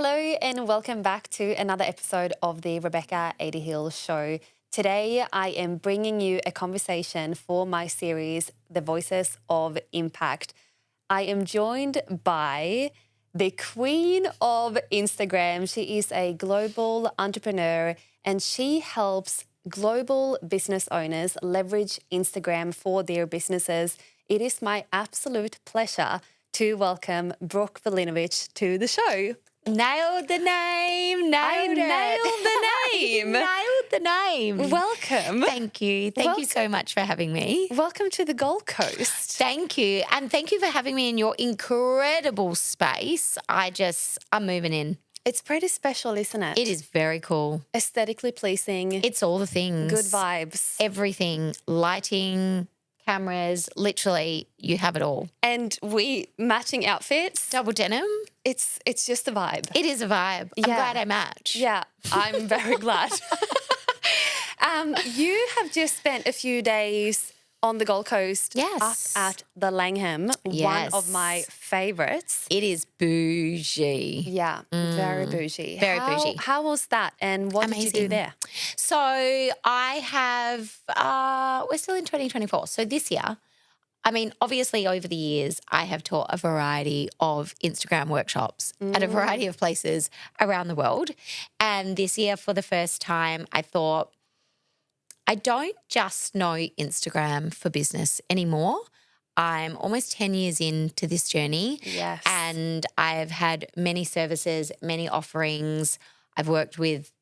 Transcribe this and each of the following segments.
Hello and welcome back to another episode of the Rebecca Adehill Show. Today I am bringing you a conversation for my series, The Voices of Impact. I am joined by the queen of Instagram. She is a global entrepreneur and she helps global business owners leverage Instagram for their businesses. It is my absolute pleasure to welcome Brooke Vulinovich to the show. Nailed the name. Nailed the name. Welcome. Thank you. Thank you so much for having me. Welcome to the Gold Coast. Thank you. And thank you for having me in your incredible space. I'm moving in. It's pretty special, isn't it? It is very cool. Aesthetically pleasing. It's all the things. Good vibes. Everything. Lighting, cameras, literally you have it all. And we matching outfits. Double denim. It's just a vibe. It is a vibe. I'm glad I match. Yeah, I'm very glad. You have just spent a few days on the Gold Coast. Yes. Up at the Langham. Yes. One of my favourites. It is bougie. Yeah, very bougie. Very bougie. How was that and what did you do there? So I have, we're still in 2024. So this year, I mean, obviously over the years, I have taught a variety of Instagram workshops at a variety of places around the world. And this year, for the first time, I thought, I don't just know Instagram for business anymore. I'm almost 10 years into this journey. Yes. And I've had many services, many offerings. I've worked with,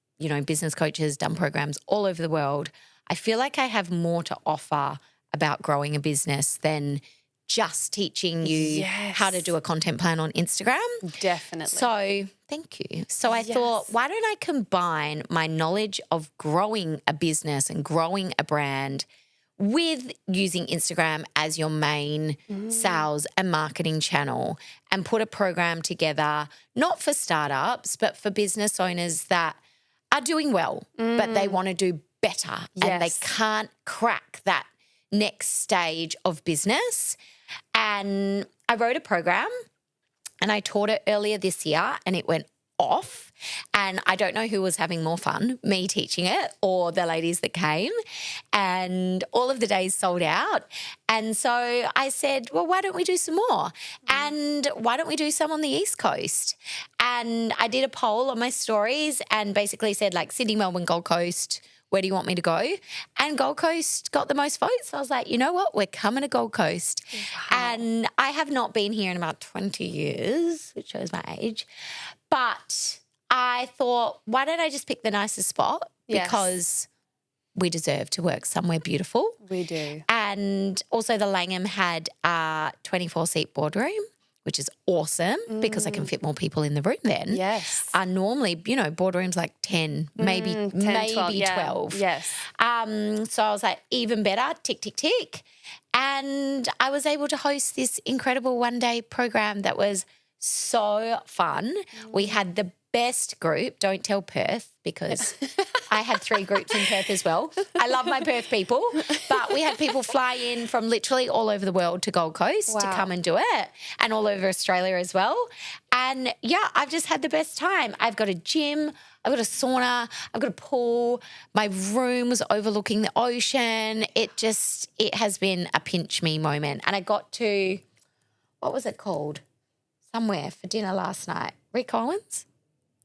business coaches, done programs all over the world. I feel like I have more to offer about growing a business than just teaching you how to do a content plan on Instagram. Definitely. So thank you. So I thought, why don't I combine my knowledge of growing a business and growing a brand with using Instagram as your main sales and marketing channel and put a program together, not for startups, but for business owners that are doing well, but they want to do better and they can't crack that next stage of business. And I wrote a program and I taught it earlier this year and it went off. And I don't know who was having more fun, me teaching it or the ladies that came. And all of the days sold out. And so I said, well, why don't we do some more? And why don't we do some on the East Coast? And I did a poll on my stories and basically said like Sydney, Melbourne, Gold Coast, where do you want me to go? And Gold Coast got the most votes. So I was like, you know what? We're coming to Gold Coast. Wow. And I have not been here in about 20 years, which shows my age. But I thought, why don't I just pick the nicest spot? Because we deserve to work somewhere beautiful. We do. And also the Langham had a 24-seat boardroom, which is awesome because I can fit more people in the room then. Yes. Normally, boardrooms like 10, maybe 12. Yes. So I was like, even better, tick, tick, tick. And I was able to host this incredible one-day program that was so fun. We had the best group. Don't tell Perth because I had 3 groups in Perth as well. I love my Perth people, but we had people fly in from literally all over the world to Gold Coast to come and do it and all over Australia as well. And I've just had the best time. I've got a gym, I've got a sauna, I've got a pool. My room was overlooking the ocean. It has been a pinch me moment. And I got to, what was it called? Somewhere for dinner last night. Rick Owens?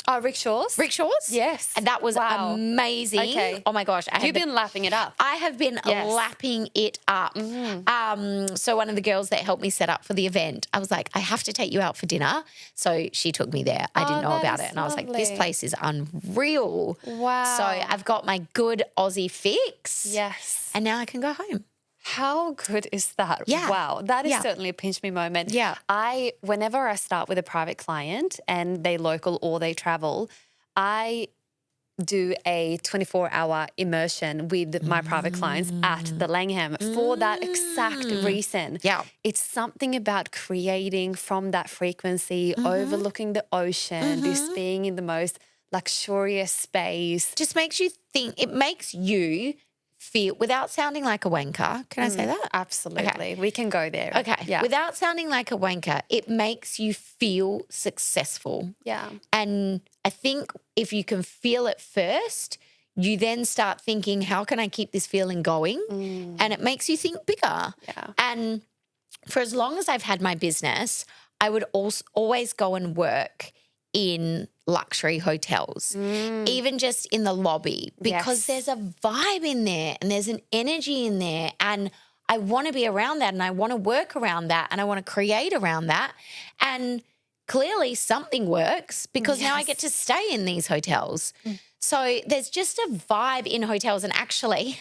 Oh, Rick Shaw's? Rick Shaw's? Yes. And that was amazing. Okay. Oh, my gosh. You've been lapping it up. I have been lapping it up. So one of the girls that helped me set up for the event, I was like, I have to take you out for dinner. So she took me there. I didn't know about it. And I was like, this place is unreal. Wow. So I've got my good Aussie fix. Yes. And now I can go home. How good is that? Yeah. Wow. That is certainly a pinch me moment. Yeah. Whenever I start with a private client and they local or they travel, I do a 24-hour immersion with my private clients at the Langham for that exact reason. Yeah. It's something about creating from that frequency, overlooking the ocean, just being in the most luxurious space. Just makes you think, it makes you feel, without sounding like a wanker, can I say that? Absolutely. Okay. We can go there. Okay. Yeah. Without sounding like a wanker, it makes you feel successful. Yeah. And I think if you can feel it first, you then start thinking, how can I keep this feeling going? And it makes you think bigger. Yeah. And for as long as I've had my business, I would always go and work in luxury hotels, even just in the lobby, because there's a vibe in there and there's an energy in there, and I want to be around that and I want to work around that and I want to create around that. And clearly something works because now I get to stay in these hotels. So there's just a vibe in hotels. And actually,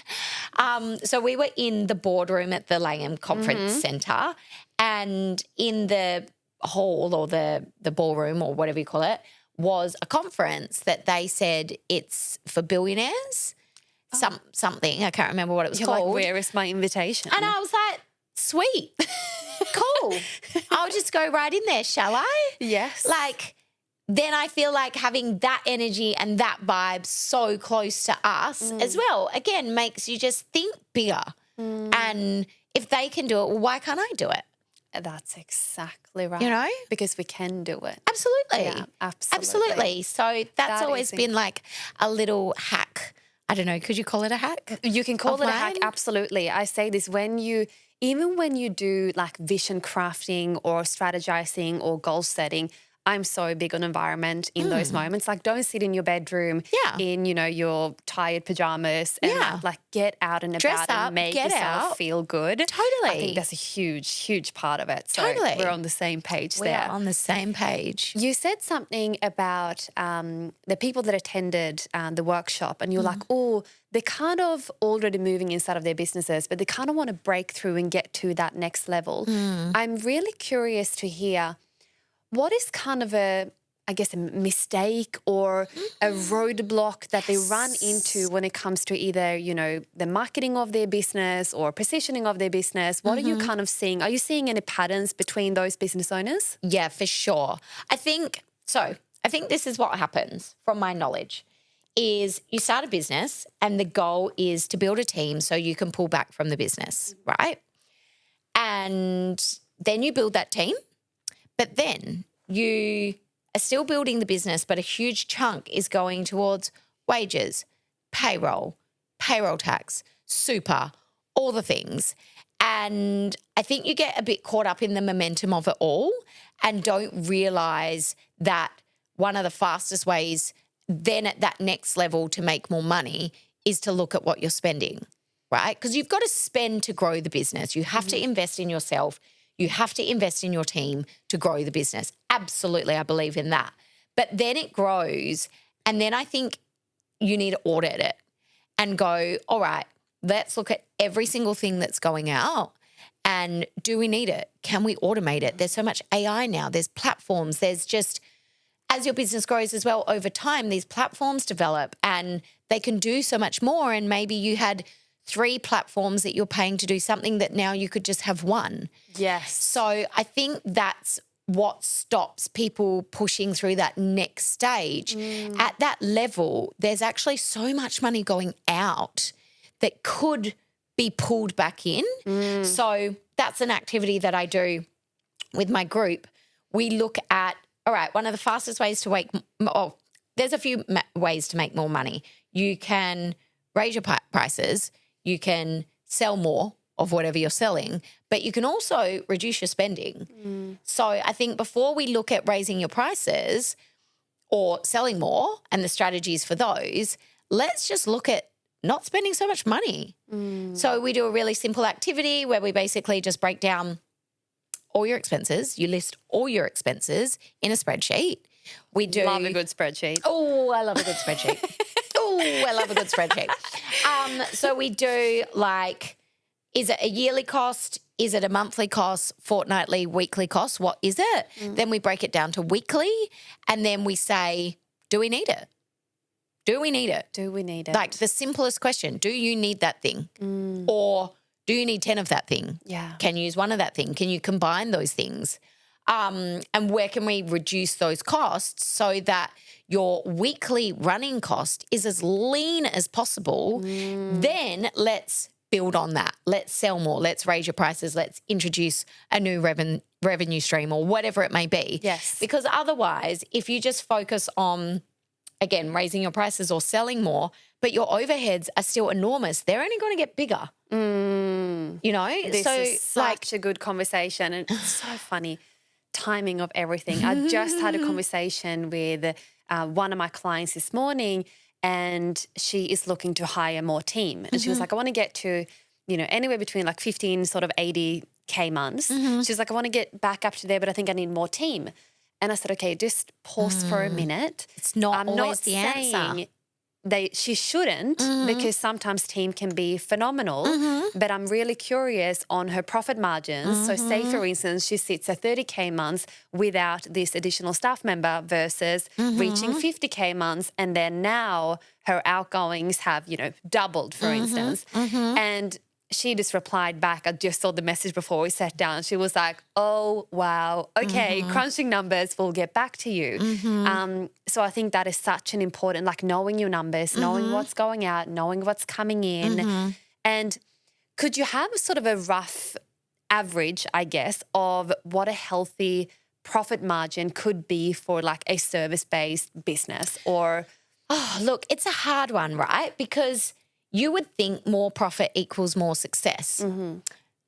so we were in the boardroom at the Langham Conference Centre, and in the hall or the ballroom or whatever you call it was a conference that they said it's for billionaires, something. I can't remember what it was called. Like, where is my invitation? And I was like, sweet, cool. I'll just go right in there, shall I? Yes. Like, then I feel like having that energy and that vibe so close to us as well, again, makes you just think bigger. And if they can do it, well, why can't I do it? That's exactly right. You know? Because we can do it. Absolutely. Yeah, absolutely. Absolutely. So that's always been like a little hack. I don't know, could you call it a hack? You can call it a hack, mine? absolutely. I say this even when you do like vision crafting or strategizing or goal setting, I'm so big on environment in those moments. Like, don't sit in your bedroom in, your tired pajamas and like get out and Dress about up, and make get yourself out. feel good. Totally. I think that's a huge, huge part of it. So Totally. we're on the same page We there. are on the same page. You said something about the people that attended the workshop, and you're like, oh, they're kind of already moving inside of their businesses, but they kind of want to break through and get to that next level. I'm really curious to hear, what is kind of a mistake or a roadblock that they run into when it comes to either, the marketing of their business or positioning of their business? What are you kind of seeing? Are you seeing any patterns between those business owners? Yeah, for sure. I think this is what happens from my knowledge is you start a business and the goal is to build a team so you can pull back from the business, right? And then you build that team, but then you are still building the business, but a huge chunk is going towards wages, payroll tax, super, all the things. And I think you get a bit caught up in the momentum of it all and don't realize that one of the fastest ways then at that next level to make more money is to look at what you're spending, right? Because you've got to spend to grow the business. You have to invest in yourself. You have to invest in your team to grow the business. Absolutely, I believe in that. But then it grows, and then I think you need to audit it and go, all right, let's look at every single thing that's going out, and do we need it? Can we automate it? There's so much AI now. There's platforms. There's just, as your business grows as well over time, these platforms develop and they can do so much more, and maybe you had 3 platforms that you're paying to do something that now you could just have one. Yes. So I think that's what stops people pushing through that next stage. At that level, there's actually so much money going out that could be pulled back in. So that's an activity that I do with my group. We look at, all right, one of the fastest ways to there's a few ways to make more money. You can raise your prices. You can sell more of whatever you're selling, but you can also reduce your spending. So I think before we look at raising your prices or selling more and the strategies for those, let's just look at not spending so much money. So we do a really simple activity where we basically just break down all your expenses. You list all your expenses in a spreadsheet. We do Love a good spreadsheet. Oh, I love a good spreadsheet. I love a good spreadsheet. So we do like, is it a yearly cost? Is it a monthly cost, fortnightly, weekly cost? What is it? Then we break it down to weekly, and then we say, do we need it? Do we need it? Do we need it? Like the simplest question, do you need that thing? Or do you need 10 of that thing? Yeah. Can you use one of that thing? Can you combine those things? And where can we reduce those costs so that your weekly running cost is as lean as possible? Then let's build on that. Let's sell more. Let's raise your prices. Let's introduce a new revenue stream or whatever it may be. Yes. Because otherwise, if you just focus on, again, raising your prices or selling more, but your overheads are still enormous, they're only going to get bigger. You know? This is such a good conversation, and it's so funny. Timing of everything. I just had a conversation with one of my clients this morning, and she is looking to hire more team. And she was like, I want to get to, anywhere between like 15, sort of 80K months. She's like, I want to get back up to there, but I think I need more team. And I said, okay, just pause for a minute. It's not always the answer. She shouldn't, because sometimes team can be phenomenal, but I'm really curious on her profit margins. So say, for instance, she sits at 30K months without this additional staff member versus reaching 50K months, and then now her outgoings have, doubled, for instance. And she just replied back. I just saw the message before we sat down. She was like, oh, wow, okay, crunching numbers, we'll get back to you. So I think that is such an important, like knowing your numbers, knowing what's going out, knowing what's coming in. And could you have sort of a rough average, I guess, of what a healthy profit margin could be for like a service-based business? Or, look, it's a hard one, right? Because you would think more profit equals more success.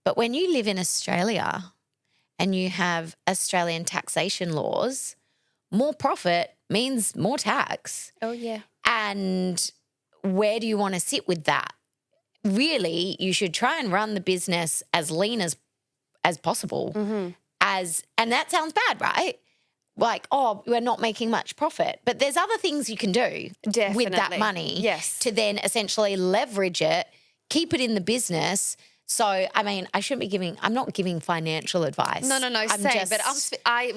But when you live in Australia and you have Australian taxation laws, more profit means more tax. oh, yeah. And where do you want to sit with that? Really, you should try and run the business as lean as possible. And that sounds bad, right? Like, oh, we're not making much profit. But there's other things you can do with that money to then essentially leverage it, keep it in the business. So, I mean, I'm not giving financial advice. No, same. But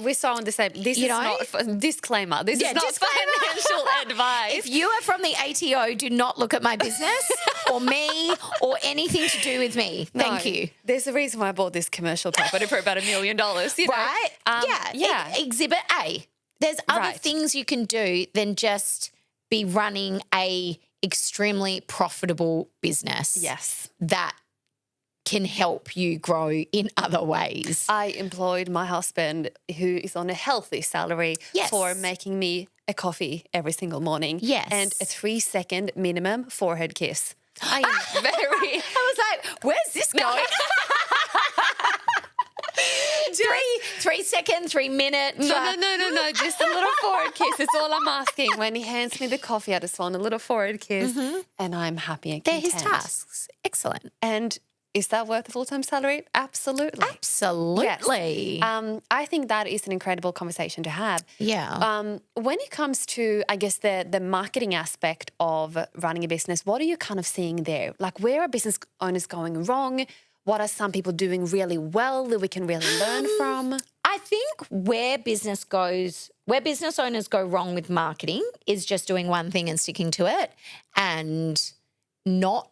we're so on the same. This is not, disclaimer, this is not financial advice. If you are from the ATO, do not look at my business or me or anything to do with me. Thank you. There's a reason why I bought this commercial property for about $1 million, Right? Exhibit A. There's other things you can do than just be running a extremely profitable business. Yes. That can help you grow in other ways. I employed my husband, who is on a healthy salary, for making me a coffee every single morning. Yes. And a 3-second minimum forehead kiss. I am very... I was like, where's this going? 3 seconds, 3 minutes. No. Just a little forehead kiss. It's all I'm asking. When he hands me the coffee, I just want a little forehead kiss, and I'm happy and content. They're his tasks. Excellent. And is that worth a full-time salary? Absolutely. Absolutely. Yes. I think that is an incredible conversation to have. Yeah. When it comes to, I guess, the marketing aspect of running a business, what are you kind of seeing there? Like, where are business owners going wrong? What are some people doing really well that we can really learn from? I think where business owners go wrong with marketing is just doing one thing and sticking to it, and not,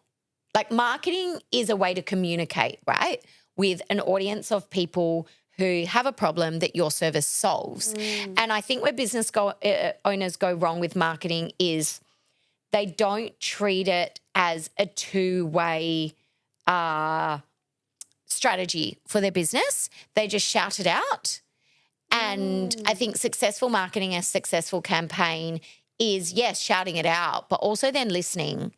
like, marketing is a way to communicate, right, with an audience of people who have a problem that your service solves. And I think where business owners go wrong with marketing is they don't treat it as a two-way strategy for their business. They just shout it out. And I think successful marketing, a successful campaign is, yes, shouting it out, but also then listening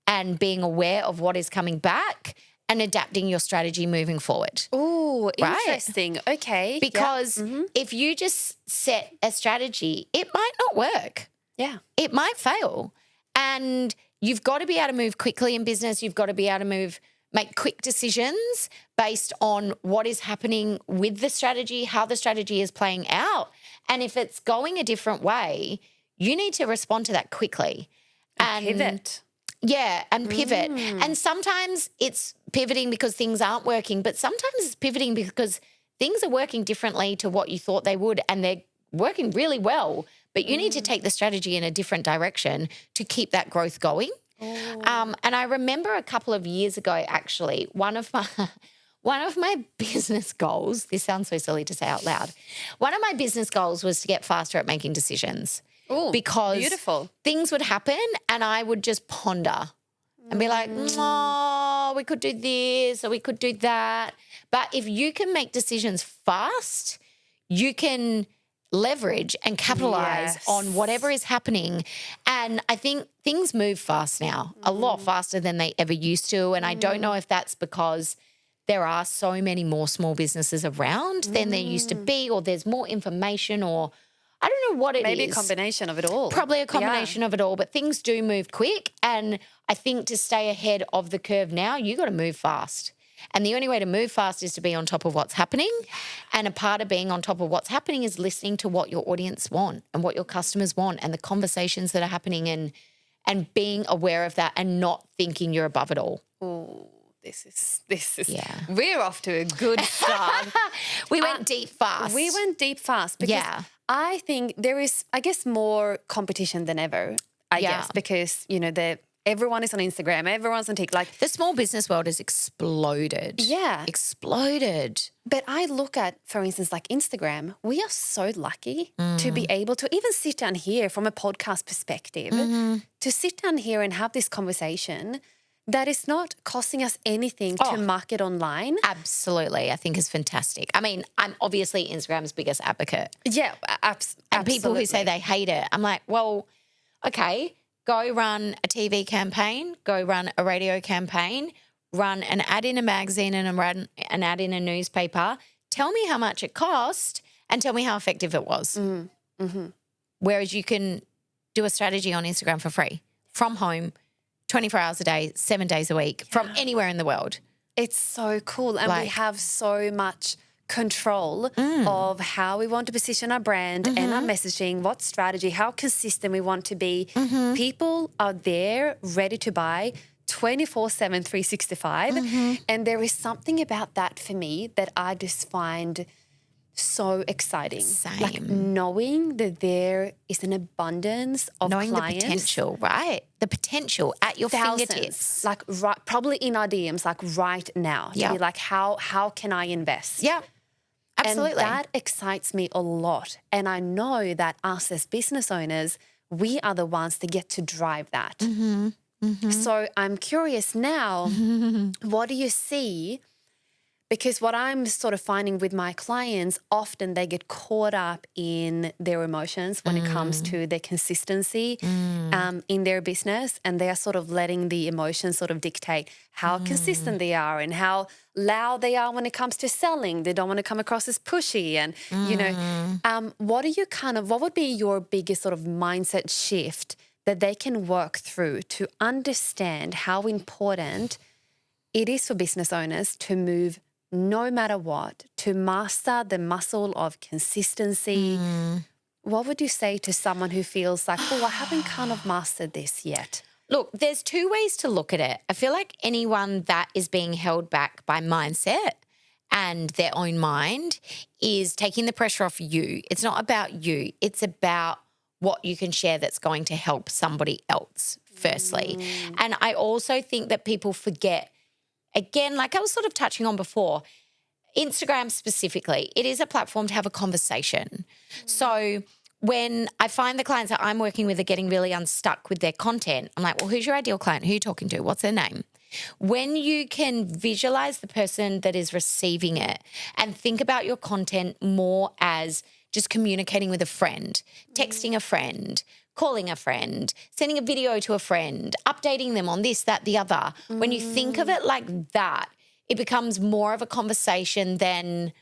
and being aware of what is coming back and adapting your strategy moving forward. Oh, interesting. Right? Okay. Because if you just set a strategy, it might not work. Yeah. It might fail. And you've got to be able to move quickly in business. You've got to be able to make quick decisions based on what is happening with the strategy, how the strategy is playing out. And if it's going a different way, you need to respond to that quickly. And pivot. Yeah, and pivot. And sometimes it's pivoting because things aren't working, but sometimes it's pivoting because things are working differently to what you thought they would, and they're working really well, but you need to take the strategy in a different direction to keep that growth going. And I remember a couple of years ago, actually, one of one of my business goals, this sounds so silly to say out loud, one of my business goals was to get faster at making decisions. Oh, because beautiful. Things would happen and I would just ponder and be like, oh, we could do this or we could do that. But if you can make decisions fast, you can leverage and capitalize on whatever is happening. And I think things move fast now, a lot faster than they ever used to. And I don't know if that's because there are so many more small businesses around than there used to be, or there's more information, or I don't know what it is. Maybe a combination of it all. Probably a combination of it all, but things do move quick. And I think to stay ahead of the curve now, you got to move fast. And the only way to move fast is to be on top of what's happening. And a part of being on top of what's happening is listening to what your audience want and what your customers want and the conversations that are happening, and being aware of that and not thinking you're above it all. Oh, this is we're off to a good start. We went deep fast. We went deep fast because I think there is, I guess, more competition than ever, I guess, because, you know, everyone is on Instagram, everyone's on TikTok. Like, the small business world has exploded. Yeah. Exploded. But I look at, for instance, like Instagram, we are so lucky to be able to even sit down here from a podcast perspective, to sit down here and have this conversation that is not costing us anything to market online. Absolutely. I think is fantastic. I mean, I'm obviously Instagram's biggest advocate. Yeah, absolutely. And people who say they hate it, I'm like, well, okay, go run a TV campaign, go run a radio campaign, run an ad in a magazine and run an ad in a newspaper. Tell me how much it cost and tell me how effective it was. Whereas you can do a strategy on Instagram for free from home, 24 hours a day, 7 days a week, from anywhere in the world. It's so cool. And we have so much control of how we want to position our brand and our messaging, what strategy, how consistent we want to be. People are there ready to buy 24/7, 365. And there is something about that for me that I just find so exciting. Same. Like knowing that there is an abundance of knowing clients. The potential, right? The potential at your fingertips. Like probably in our DMs, like right now. To be like, how can I invest? Yeah, absolutely. And that excites me a lot. And I know that us as business owners, we are the ones that get to drive that. So I'm curious now, what do you see? Because what I'm sort of finding with my clients, often they get caught up in their emotions when it comes to their consistency in their business, and they are sort of letting the emotions sort of dictate how consistent they are and how loud they are when it comes to selling. They don't want to come across as pushy. And, you know, what would be your biggest sort of mindset shift that they can work through to understand how important it is for business owners to move no matter what, to master the muscle of consistency? What would you say to someone who feels like, oh, I haven't kind of mastered this yet? Look, there's two ways to look at it. I feel like anyone that is being held back by mindset and their own mind is taking the pressure off you. It's not about you. It's about what you can share that's going to help somebody else, firstly. And I also think that people forget, again, like I was sort of touching on before, Instagram specifically, it is a platform to have a conversation. So when I find the clients that I'm working with are getting really unstuck with their content, I'm like, well, who's your ideal client? Who are you talking to? What's their name? When you can visualize the person that is receiving it and think about your content more as just communicating with a friend, texting a friend, calling a friend, sending a video to a friend, updating them on this, that, the other. When you think of it like that, it becomes more of a conversation than,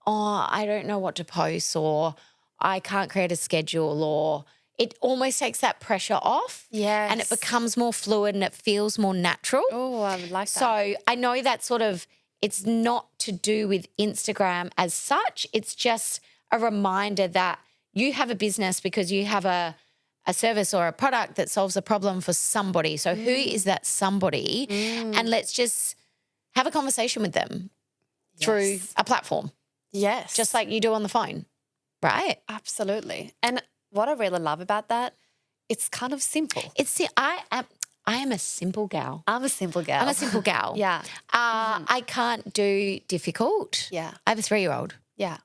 oh, I don't know what to post, or I can't create a schedule, or it almost takes that pressure off. Yes. And it becomes more fluid and it feels more natural. Oh, I would like that. So I know that sort of, it's not to do with Instagram as such. It's just a reminder that you have a business because you have a service or a product that solves a problem for somebody. So who is that somebody? And let's just have a conversation with them through a platform. Yes. Just like you do on the phone, right? Absolutely. And what I really love about that, it's kind of simple. I am a simple gal. I'm a simple gal. I'm a simple gal. Yeah. I can't do difficult. Yeah. I have a 3-year-old. Yeah.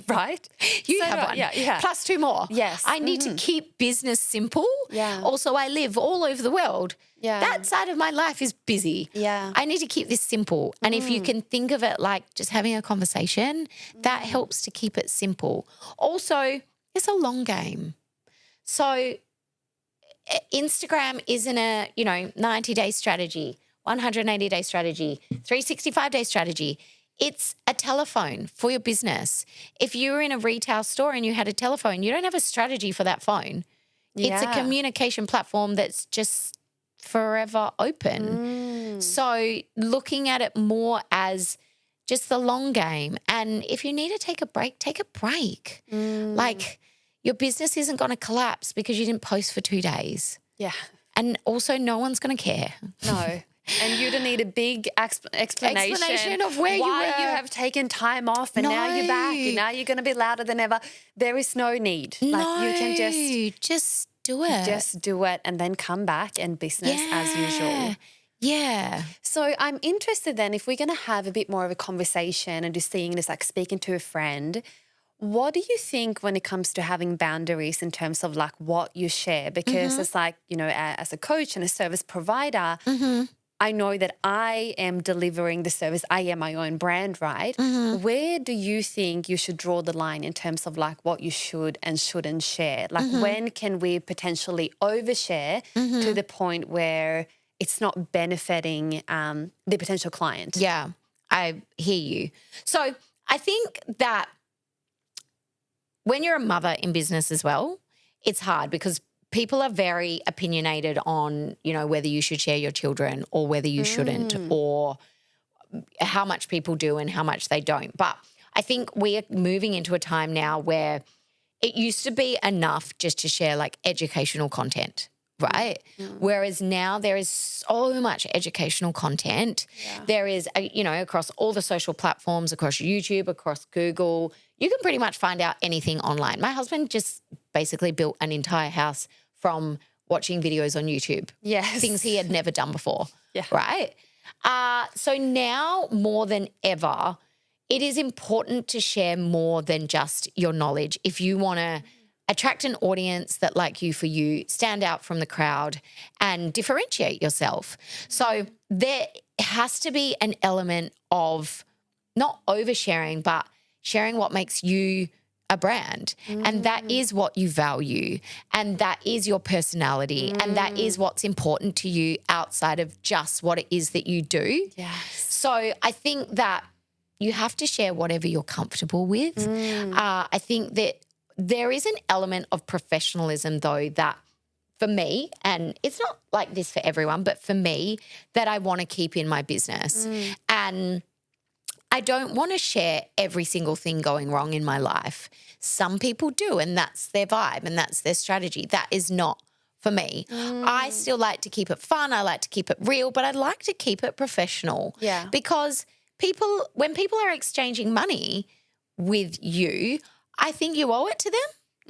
Right? You So have do I. one. Yeah. Plus 2 more. Yes. I need to keep business simple. Yeah. Also, I live all over the world. Yeah. That side of my life is busy. Yeah. I need to keep this simple. And if you can think of it like just having a conversation, that helps to keep it simple. Also, it's a long game. So Instagram isn't a, 90-day strategy, 180-day strategy, 365-day strategy. It's a telephone for your business. If you were in a retail store and you had a telephone, you don't have a strategy for that phone. It's a communication platform that's just forever open. So looking at it more as just the long game. And if you need to take a break, take a break. Like your business isn't going to collapse because you didn't post for 2 days. Yeah. And also no one's going to care. No. And you don't need a big explanation of where you were. Why you have taken time off and now you're back and now you're going to be louder than ever. There is no need. Like you can just do it. Just do it and then come back and business as usual. Yeah. So I'm interested then, if we're going to have a bit more of a conversation and just seeing this like speaking to a friend, what do you think when it comes to having boundaries in terms of like what you share? Because it's like, as a coach and a service provider, I know that I am delivering the service. I am my own brand, right? Where do you think you should draw the line in terms of like what you should and shouldn't share? Like when can we potentially overshare to the point where it's not benefiting the potential client? Yeah, I hear you. So I think that when you're a mother in business as well, it's hard because people are very opinionated on, whether you should share your children or whether you shouldn't, or how much people do and how much they don't. But I think we are moving into a time now where it used to be enough just to share like educational content, right? Whereas now there is so much educational content. Yeah. There is, across all the social platforms, across YouTube, across Google, you can pretty much find out anything online. My husband just basically built an entire house from watching videos on YouTube. Yes. Things he had never done before, yeah. Right? So now more than ever, it is important to share more than just your knowledge. If you want to attract an audience that like you for you, stand out from the crowd and differentiate yourself. So there has to be an element of not oversharing, but sharing what makes you a brand. And that is what you value. And that is your personality. And that is what's important to you outside of just what it is that you do. Yes. So I think that you have to share whatever you're comfortable with. I think that there is an element of professionalism though that for me, and it's not like this for everyone, but for me, that I want to keep in my business. And I don't want to share every single thing going wrong in my life. Some people do, and that's their vibe and that's their strategy. That is not for me. I still like to keep it fun. I like to keep it real, but I'd like to keep it professional. Yeah. Because when people are exchanging money with you, I think you owe it to them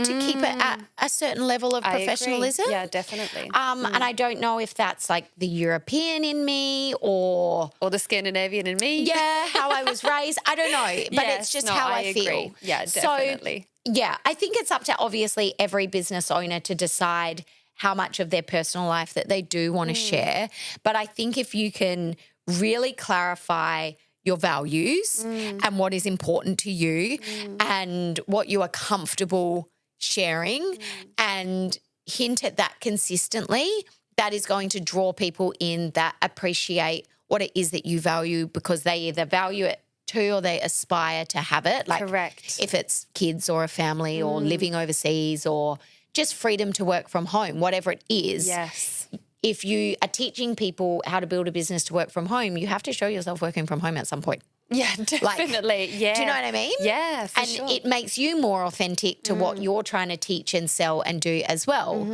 to keep it at a certain level of professionalism. Yeah, definitely. And I don't know if that's like the European in me or the Scandinavian in me. Yeah, how I was raised. I don't know, but it's just how I feel. Agree. Yeah, definitely. So, yeah, I think it's up to obviously every business owner to decide how much of their personal life that they do want to share. But I think if you can really clarify your values and what is important to you and what you are comfortable sharing and hint at that consistently, that is going to draw people in that appreciate what it is that you value because they either value it too or they aspire to have it. Like correct. If it's kids or a family or living overseas or just freedom to work from home, whatever it is. Yes. If you are teaching people how to build a business to work from home, you have to show yourself working from home at some point. Yeah, definitely. Yeah. Do you know what I mean? Yeah, for and sure. it makes you more authentic to what you're trying to teach and sell and do as well,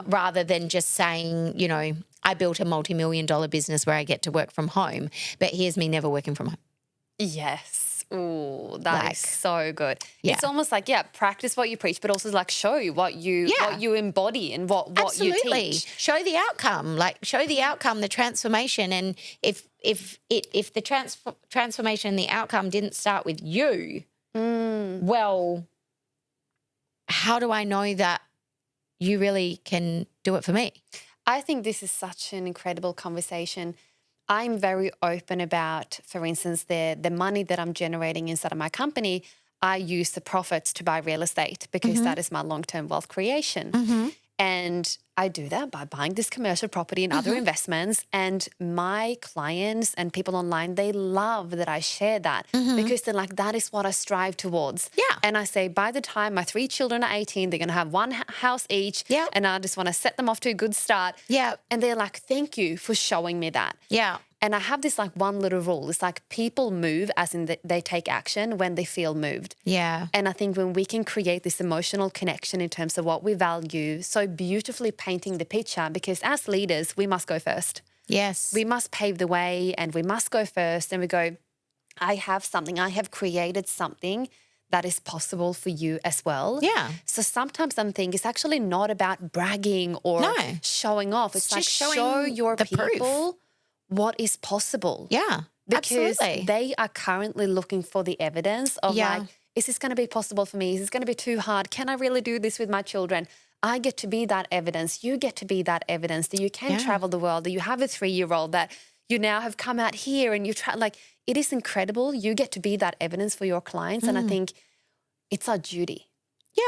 rather than just saying, I built a multi-million-dollar business where I get to work from home, but here's me never working from home. Yes. Ooh, that is so good. Yeah. It's almost like, practice what you preach, but also like show what you embody and what you teach. Show the outcome, the transformation. And if the transformation, the outcome didn't start with you, well, how do I know that you really can do it for me? I think this is such an incredible conversation. I'm very open about, for instance, the money that I'm generating inside of my company. I use the profits to buy real estate because that is my long-term wealth creation. And I do that by buying this commercial property and other investments. And my clients and people online, they love that I share that because they're like, that is what I strive towards. Yeah. And I say, by the time my 3 children are 18, they're going to have one house each. Yeah. And I just want to set them off to a good start. Yeah. And they're like, thank you for showing me that. Yeah. And I have this like one little rule. It's like people move as in they take action when they feel moved. Yeah. And I think when we can create this emotional connection in terms of what we value, so beautifully painting the picture, because as leaders, we must go first. Yes. We must pave the way and we must go first. And we go, I have created something that is possible for you as well. Yeah. So sometimes I'm thinking it's actually not about bragging or showing off. It's like show your people what is possible. Yeah, because absolutely. They are currently looking for the evidence of like, is this going to be possible for me? Is this going to be too hard? Can I really do this with my children? I get to be that evidence. You get to be that evidence that you can travel the world, that you have a 3-year-old, that you now have come out here and you try, like, it is incredible. You get to be that evidence for your clients. And I think it's our duty.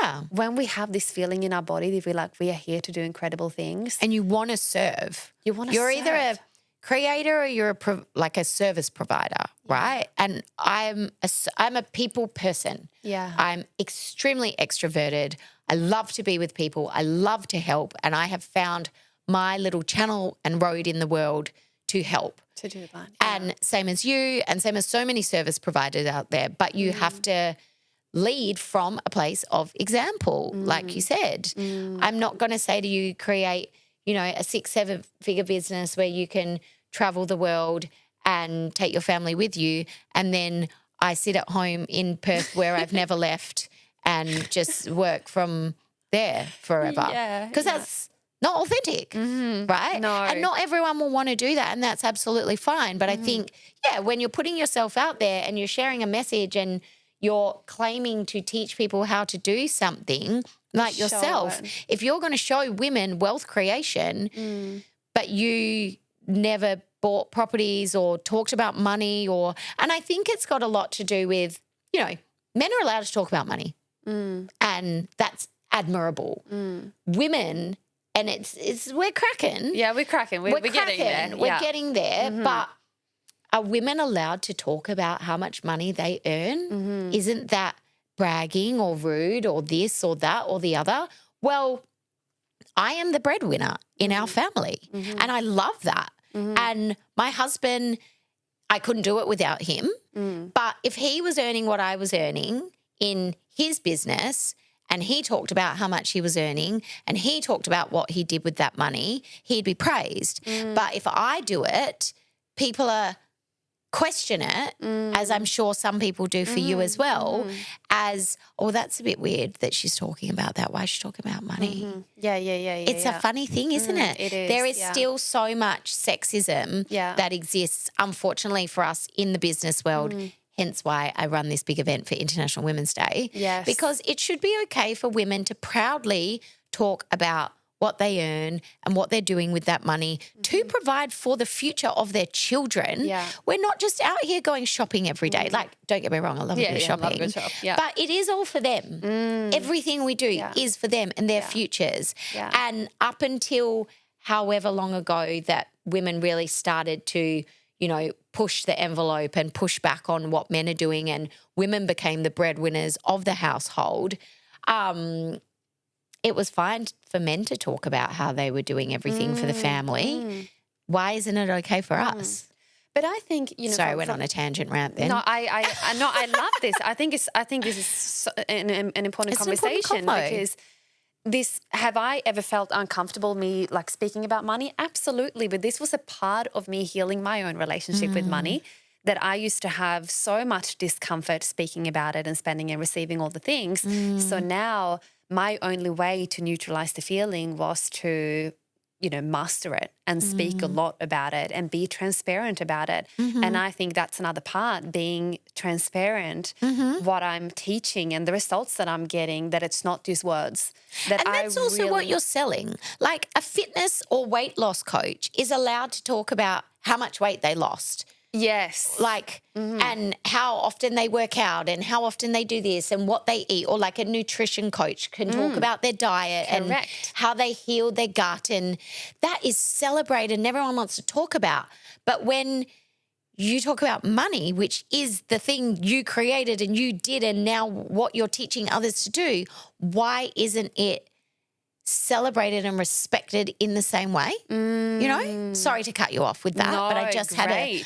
Yeah. When we have this feeling in our body that we're like, we are here to do incredible things. And you want to serve. You're either a creator or you're a service provider, right? And I'm a people person. Yeah. I'm extremely extroverted. I love to be with people. I love to help. And I have found my little channel and road in the world to help. To do that. Yeah. And same as you and same as so many service providers out there. But you have to lead from a place of example, like you said. I'm not going to say to you, create, a 6-7 figure business where you can travel the world and take your family with you. And then I sit at home in Perth where I've never left and just work from there forever. Because that's not authentic, right? No. And not everyone will want to do that, and that's absolutely fine. But I think, when you're putting yourself out there and you're sharing a message and you're claiming to teach people how to do something like yourself, if you're going to show women wealth creation, but you never bought properties or talked about money and I think it's got a lot to do with, men are allowed to talk about money and that's admirable. Women, and it's we're cracking. Yeah, we're cracking. We're getting there. We're getting there, but are women allowed to talk about how much money they earn? Isn't that bragging or rude or this or that or the other? Well, I am the breadwinner in our family and I love that. And my husband, I couldn't do it without him. But if he was earning what I was earning in his business and he talked about how much he was earning and he talked about what he did with that money, he'd be praised. But if I do it, people question it, as I'm sure some people do for you as well, as, that's a bit weird that she's talking about that. Why is she talking about money? Yeah. It's a funny thing, isn't it? It is. There is still so much sexism that exists, unfortunately, for us in the business world. Hence why I run this big event for International Women's Day. Yes. Because it should be okay for women to proudly talk about what they earn and what they're doing with that money to provide for the future of their children. Yeah. We're not just out here going shopping every day. Like, don't get me wrong, I love a bit of shopping. Love a good shop. Yeah. But it is all for them. Everything we do is for them and their futures. Yeah. And up until however long ago that women really started to, push the envelope and push back on what men are doing and women became the breadwinners of the household, it was fine for men to talk about how they were doing everything for the family. Why isn't it okay for us? But I think, Sorry, I went on a tangent rant then. No, I love this. I think this is an important conversation because have I ever felt uncomfortable me like speaking about money? Absolutely. But this was a part of me healing my own relationship with money, that I used to have so much discomfort speaking about it and spending and receiving all the things. So now my only way to neutralize the feeling was to, master it and speak a lot about it and be transparent about it. And I think that's another part, being transparent, what I'm teaching and the results that I'm getting, that it's not just words. And that's also what you're selling. Like a fitness or weight loss coach is allowed to talk about how much weight they lost. Yes. Like, and how often they work out and how often they do this and what they eat. Or like a nutrition coach can talk about their diet and how they heal their gut. And that is celebrated and everyone wants to talk about. But when you talk about money, which is the thing you created and you did and now what you're teaching others to do, why isn't it celebrated and respected in the same way? Sorry to cut you off with that, but I just had a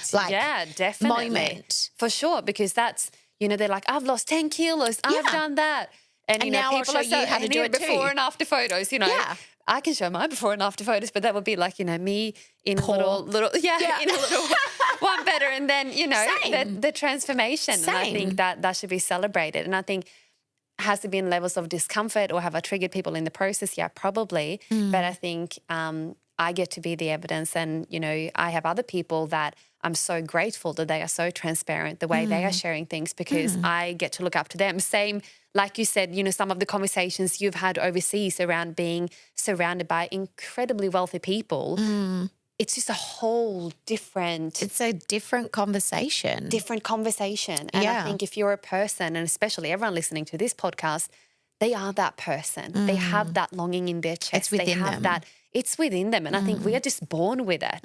definitely moment. For sure, because that's, they're like, I've lost 10 kilos, I've done that. And now people I'll show you how to do it before too. and after photos, I can show my before and after photos, but that would be like, me in a little, in a little one better. And then, the transformation. Same. And I think that should be celebrated. And I think has to be in levels of discomfort, or have I triggered people in the process? Yeah, probably. But I think I get to be the evidence, and, I have other people that I'm so grateful that they are so transparent the way they are sharing things, because I get to look up to them. Same, like you said, some of the conversations you've had overseas around being surrounded by incredibly wealthy people. It's just a whole different... It's a different conversation. And I think if you're a person, and especially everyone listening to this podcast, they are that person. They have that longing in their chest. It's within them. It's within them. And I think we are just born with it.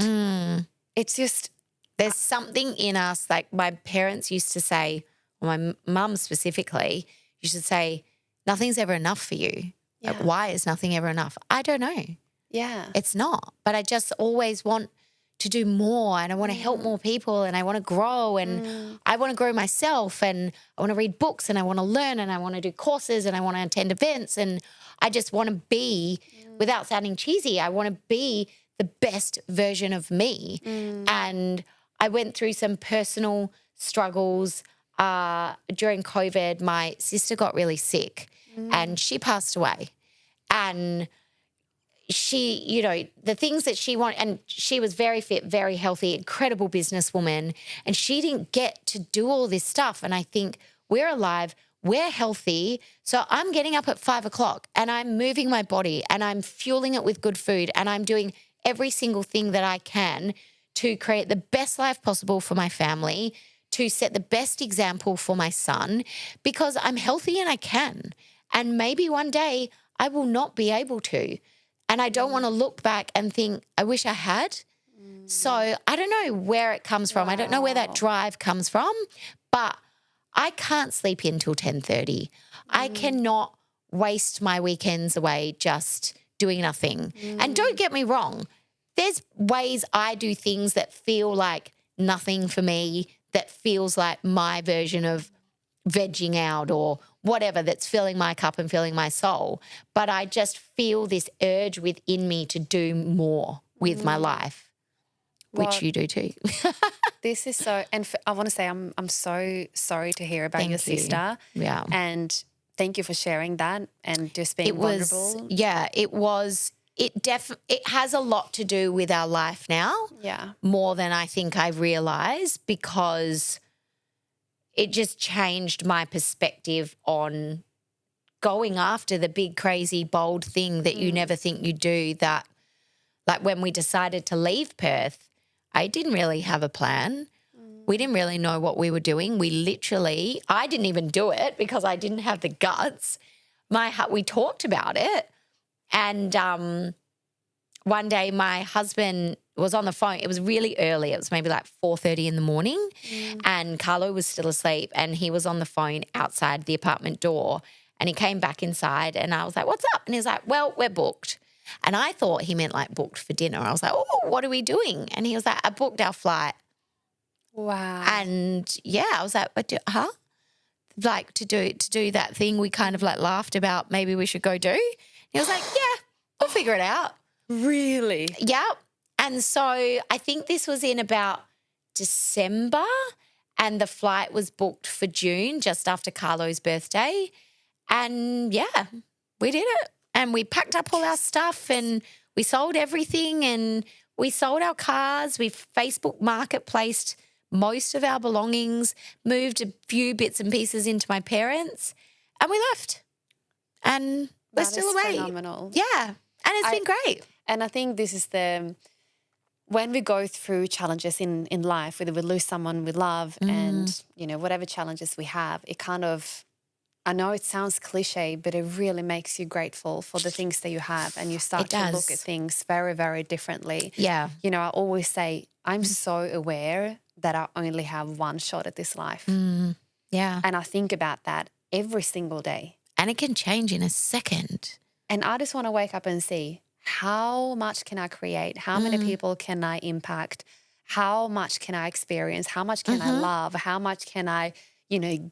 It's just... There's something in us, like my parents used to say, or my mum specifically, used to say, nothing's ever enough for you. Yeah. Like, why is nothing ever enough? I don't know. Yeah. It's not. But I just always want to do more, and I want to help more people, and I want to grow, and I want to grow myself, and I want to read books, and I want to learn, and I want to do courses, and I want to attend events, and I just want to be, without sounding cheesy, I want to be the best version of me. And I went through some personal struggles during COVID. My sister got really sick and she passed away. And she, the things that she wanted, and she was very fit, very healthy, incredible businesswoman, and she didn't get to do all this stuff. And I think we're alive, we're healthy, so I'm getting up at 5 o'clock and I'm moving my body and I'm fueling it with good food, and I'm doing every single thing that I can to create the best life possible for my family, to set the best example for my son, because I'm healthy and I can. And maybe one day I will not be able to. And I don't want to look back and think, I wish I had. So I don't know where it comes from. I don't know where that drive comes from, but I can't sleep in till 10:30. I cannot waste my weekends away just doing nothing. And don't get me wrong, there's ways I do things that feel like nothing for me, that feels like my version of vegging out or whatever, that's filling my cup and filling my soul. But I just feel this urge within me to do more with my life, which you do too. This is so, and I want to say I'm so sorry to hear about your sister. Yeah. And thank you for sharing that and just being vulnerable. Yeah, it was. It has a lot to do with our life now. Yeah. More than I think I realised, because it just changed my perspective on going after the big, crazy, bold thing that you never think you do. That, like when we decided to leave Perth, I didn't really have a plan. We didn't really know what we were doing. I didn't even do it because I didn't have the guts. We talked about it. And one day my husband was on the phone. It was really early. It was maybe like 4:30 in the morning, and Carlo was still asleep, and he was on the phone outside the apartment door, and he came back inside, and I was like, what's up? And he was like, well, we're booked. And I thought he meant like booked for dinner. I was like, oh, what are we doing? And he was like, I booked our flight. Wow. And yeah, I was like, like to do that thing we kind of like laughed about, maybe we should go do. He was like, yeah, we'll figure it out. Really? Yeah. And so I think this was in about December, and the flight was booked for June, just after Carlo's birthday. And, yeah, we did it. And we packed up all our stuff and we sold everything and we sold our cars. We Facebook marketplaced most of our belongings, moved a few bits and pieces into my parents, and we left. And we're still away. Phenomenal. Yeah. And it's been great. And I think this is when we go through challenges in life, whether we lose someone we love and, whatever challenges we have, it kind of, I know it sounds cliche, but it really makes you grateful for the things that you have and you start to look at things very, very differently. Yeah. I always say, I'm so aware that I only have one shot at this life. Yeah. And I think about that every single day. And it can change in a second. And I just want to wake up and see, how much can I create? How many people can I impact? How much can I experience? How much can I love? How much can I,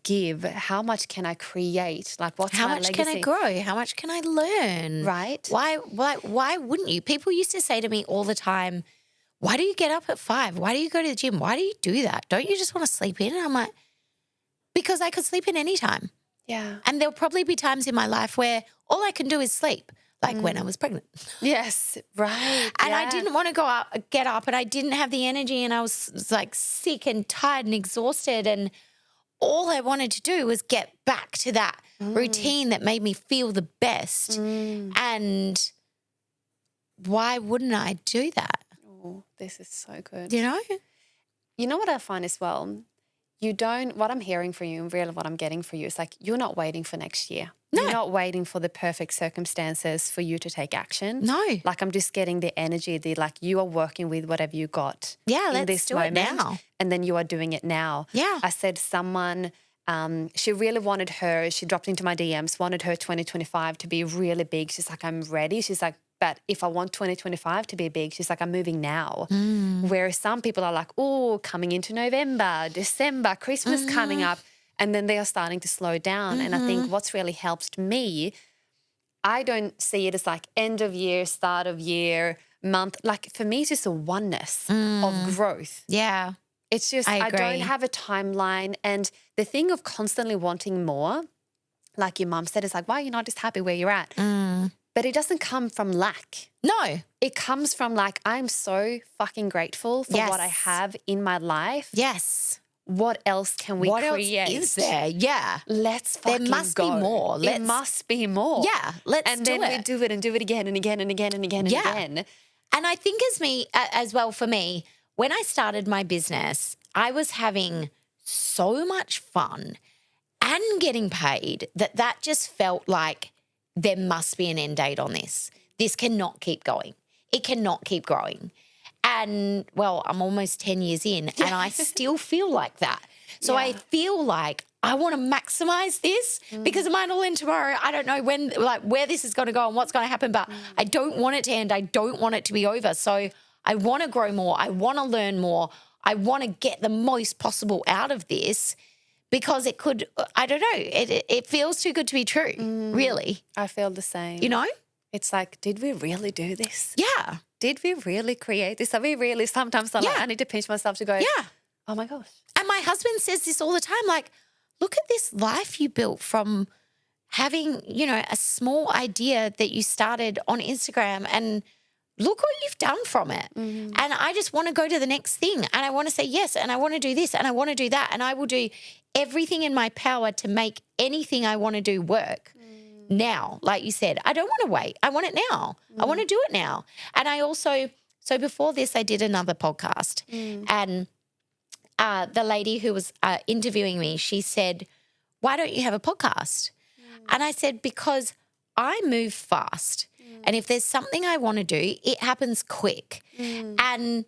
give? How much can I create? Like, what's my legacy? How much can I grow? How much can I learn? Right. Why wouldn't you? People used to say to me all the time, why do you get up at 5? Why do you go to the gym? Why do you do that? Don't you just want to sleep in? And I'm like, because I could sleep in any time. Yeah. And there'll probably be times in my life where all I can do is sleep. Like when I was pregnant. Yes, right. And I didn't want to get up and I didn't have the energy and I was like sick and tired and exhausted and all I wanted to do was get back to that routine that made me feel the best. And why wouldn't I do that? Oh, this is so good. You know? You know what I find as well? What I'm hearing from you and really what I'm getting for you is like you're not waiting for next year. No. You're not waiting for the perfect circumstances for you to take action. No. Like I'm just getting the energy, you are working with whatever you got. Yeah, in let's this do moment, it now. And then you are doing it now. Yeah. I said someone, she really wanted she dropped into my DMs, wanted her 2025 to be really big. She's like, I'm ready. She's like, but if I want 2025 to be big, she's like, I'm moving now. Whereas some people are like, oh, coming into November, December, Christmas coming up. And then they are starting to slow down. And I think what's really helped me, I don't see it as like end of year, start of year, month. Like for me, it's just a oneness of growth. Yeah. It's just I don't have a timeline. And the thing of constantly wanting more, like your mum said, is like, why are you not just happy where you're at? But it doesn't come from lack. No. It comes from like, I'm so fucking grateful for what I have in my life. Yes. What else can we create? What else is there? Yeah. Let's fucking There must go. be more. It must be more. Yeah. Let's and do then it. we do it and do it again and again and again and again and again. And I think as well for me, when I started my business, I was having so much fun and getting paid that just felt like there must be an end date on this. This cannot keep going. It cannot keep growing. And, well, I'm almost 10 years in and I still feel like that. So I feel like I want to maximize this because it might all end tomorrow. I don't know where this is going to go and what's going to happen, but I don't want it to end. I don't want it to be over. So I want to grow more. I want to learn more. I want to get the most possible out of this because it could, I don't know, it feels too good to be true, really. I feel the same. You know? It's like, did we really do this? Yeah. Did we really create this? Are we really, sometimes I'm like, I need to pinch myself to go, oh my gosh. And my husband says this all the time, like, look at this life you built from having, a small idea that you started on Instagram and look what you've done from it. And I just want to go to the next thing and I want to say yes and I want to do this and I want to do that and I will do everything in my power to make anything I want to do work now. Like you said, I don't want to wait. I want it now. I want to do it now. And I also, so before this, I did another podcast and the lady who was interviewing me, she said, why don't you have a podcast? And I said, because I move fast. And if there's something I want to do, it happens quick. And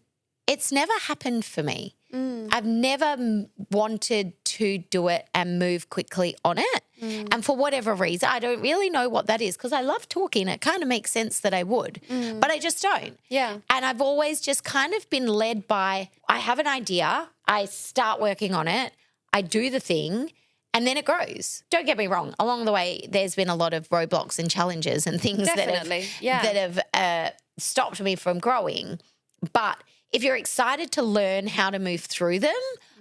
it's never happened for me. I've never wanted to do it and move quickly on it. And for whatever reason, I don't really know what that is because I love talking. It kind of makes sense that I would, but I just don't. Yeah. And I've always just kind of been led by, I have an idea, I start working on it, I do the thing, and then it grows. Don't get me wrong. Along the way, there's been a lot of roadblocks and challenges and things that have stopped me from growing. But if you're excited to learn how to move through them,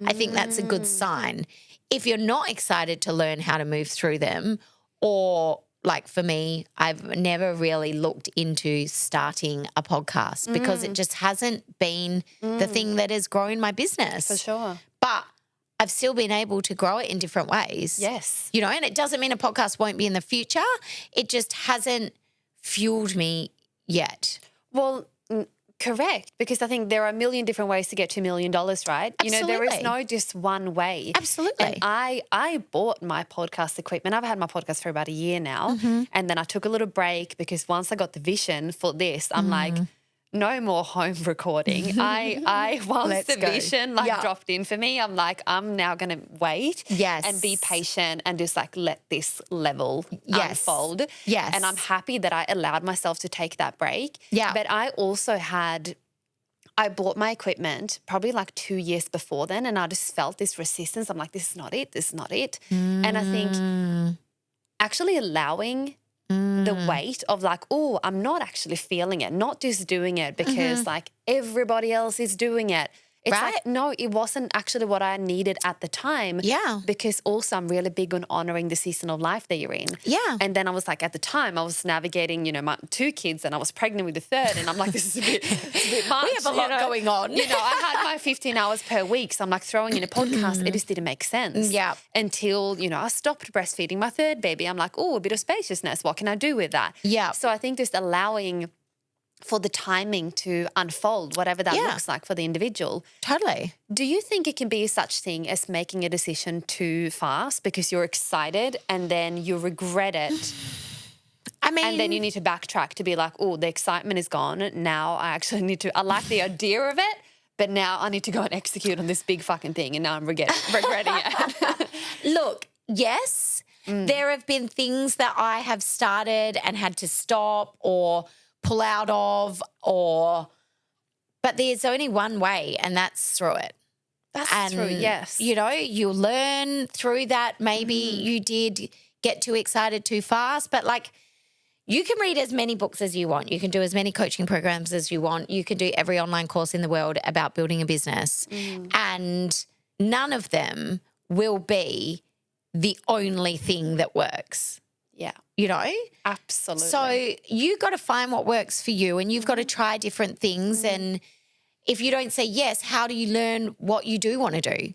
I think that's a good sign. If you're not excited to learn how to move through them, or like for me, I've never really looked into starting a podcast because it just hasn't been the thing that has grown my business. For sure. But I've still been able to grow it in different ways. Yes. You know, and it doesn't mean a podcast won't be in the future. It just hasn't fueled me yet. Well, correct, because I think there are a million different ways to get to $1 million, right? Absolutely. You know, there is no just one way. Absolutely. And I bought my podcast equipment. I've had my podcast for about a year now. And then I took a little break because once I got the vision for this, I'm like, no more home recording. I once the vision dropped in for me, I'm like, I'm now going to wait and be patient and just like let this level unfold. Yes. And I'm happy that I allowed myself to take that break. Yeah. But I also I bought my equipment probably like 2 years before then, and I just felt this resistance. I'm like, this is not it. This is not it. And I think actually allowing the weight of like, oh, I'm not actually feeling it, not just doing it because like everybody else is doing it. It's like, no, it wasn't actually what I needed at the time. Yeah. Because also I'm really big on honoring the season of life that you're in. Yeah. And then I was like, at the time I was navigating, you know, my 2 kids and I was pregnant with the 3rd, and I'm like, this is a bit much. We have a lot going on. You know, I had my 15 hours per week. So I'm like throwing in a podcast. It just didn't make sense. Yeah. Until, you know, I stopped breastfeeding my 3rd baby. I'm like, oh, a bit of spaciousness. What can I do with that? Yeah. So I think just allowing for the timing to unfold, whatever that looks like for the individual. Totally. Do you think it can be such thing as making a decision too fast because you're excited and then you regret it? I mean, and then you need to backtrack to be like, oh, the excitement is gone. Now I actually need to, I like the idea of it, but now I need to go and execute on this big fucking thing, and now I'm regretting it. Look, yes, there have been things that I have started and had to stop or pull out of, but there's only one way, and that's through it. That's true, yes. You know, you learn through that. Maybe you did get too excited too fast, but like, you can read as many books as you want. You can do as many coaching programs as you want. You can do every online course in the world about building a business, and none of them will be the only thing that works. Yeah. You know? Absolutely. So you got to find what works for you, and you've got to try different things. And if you don't say yes, how do you learn what you do want to do?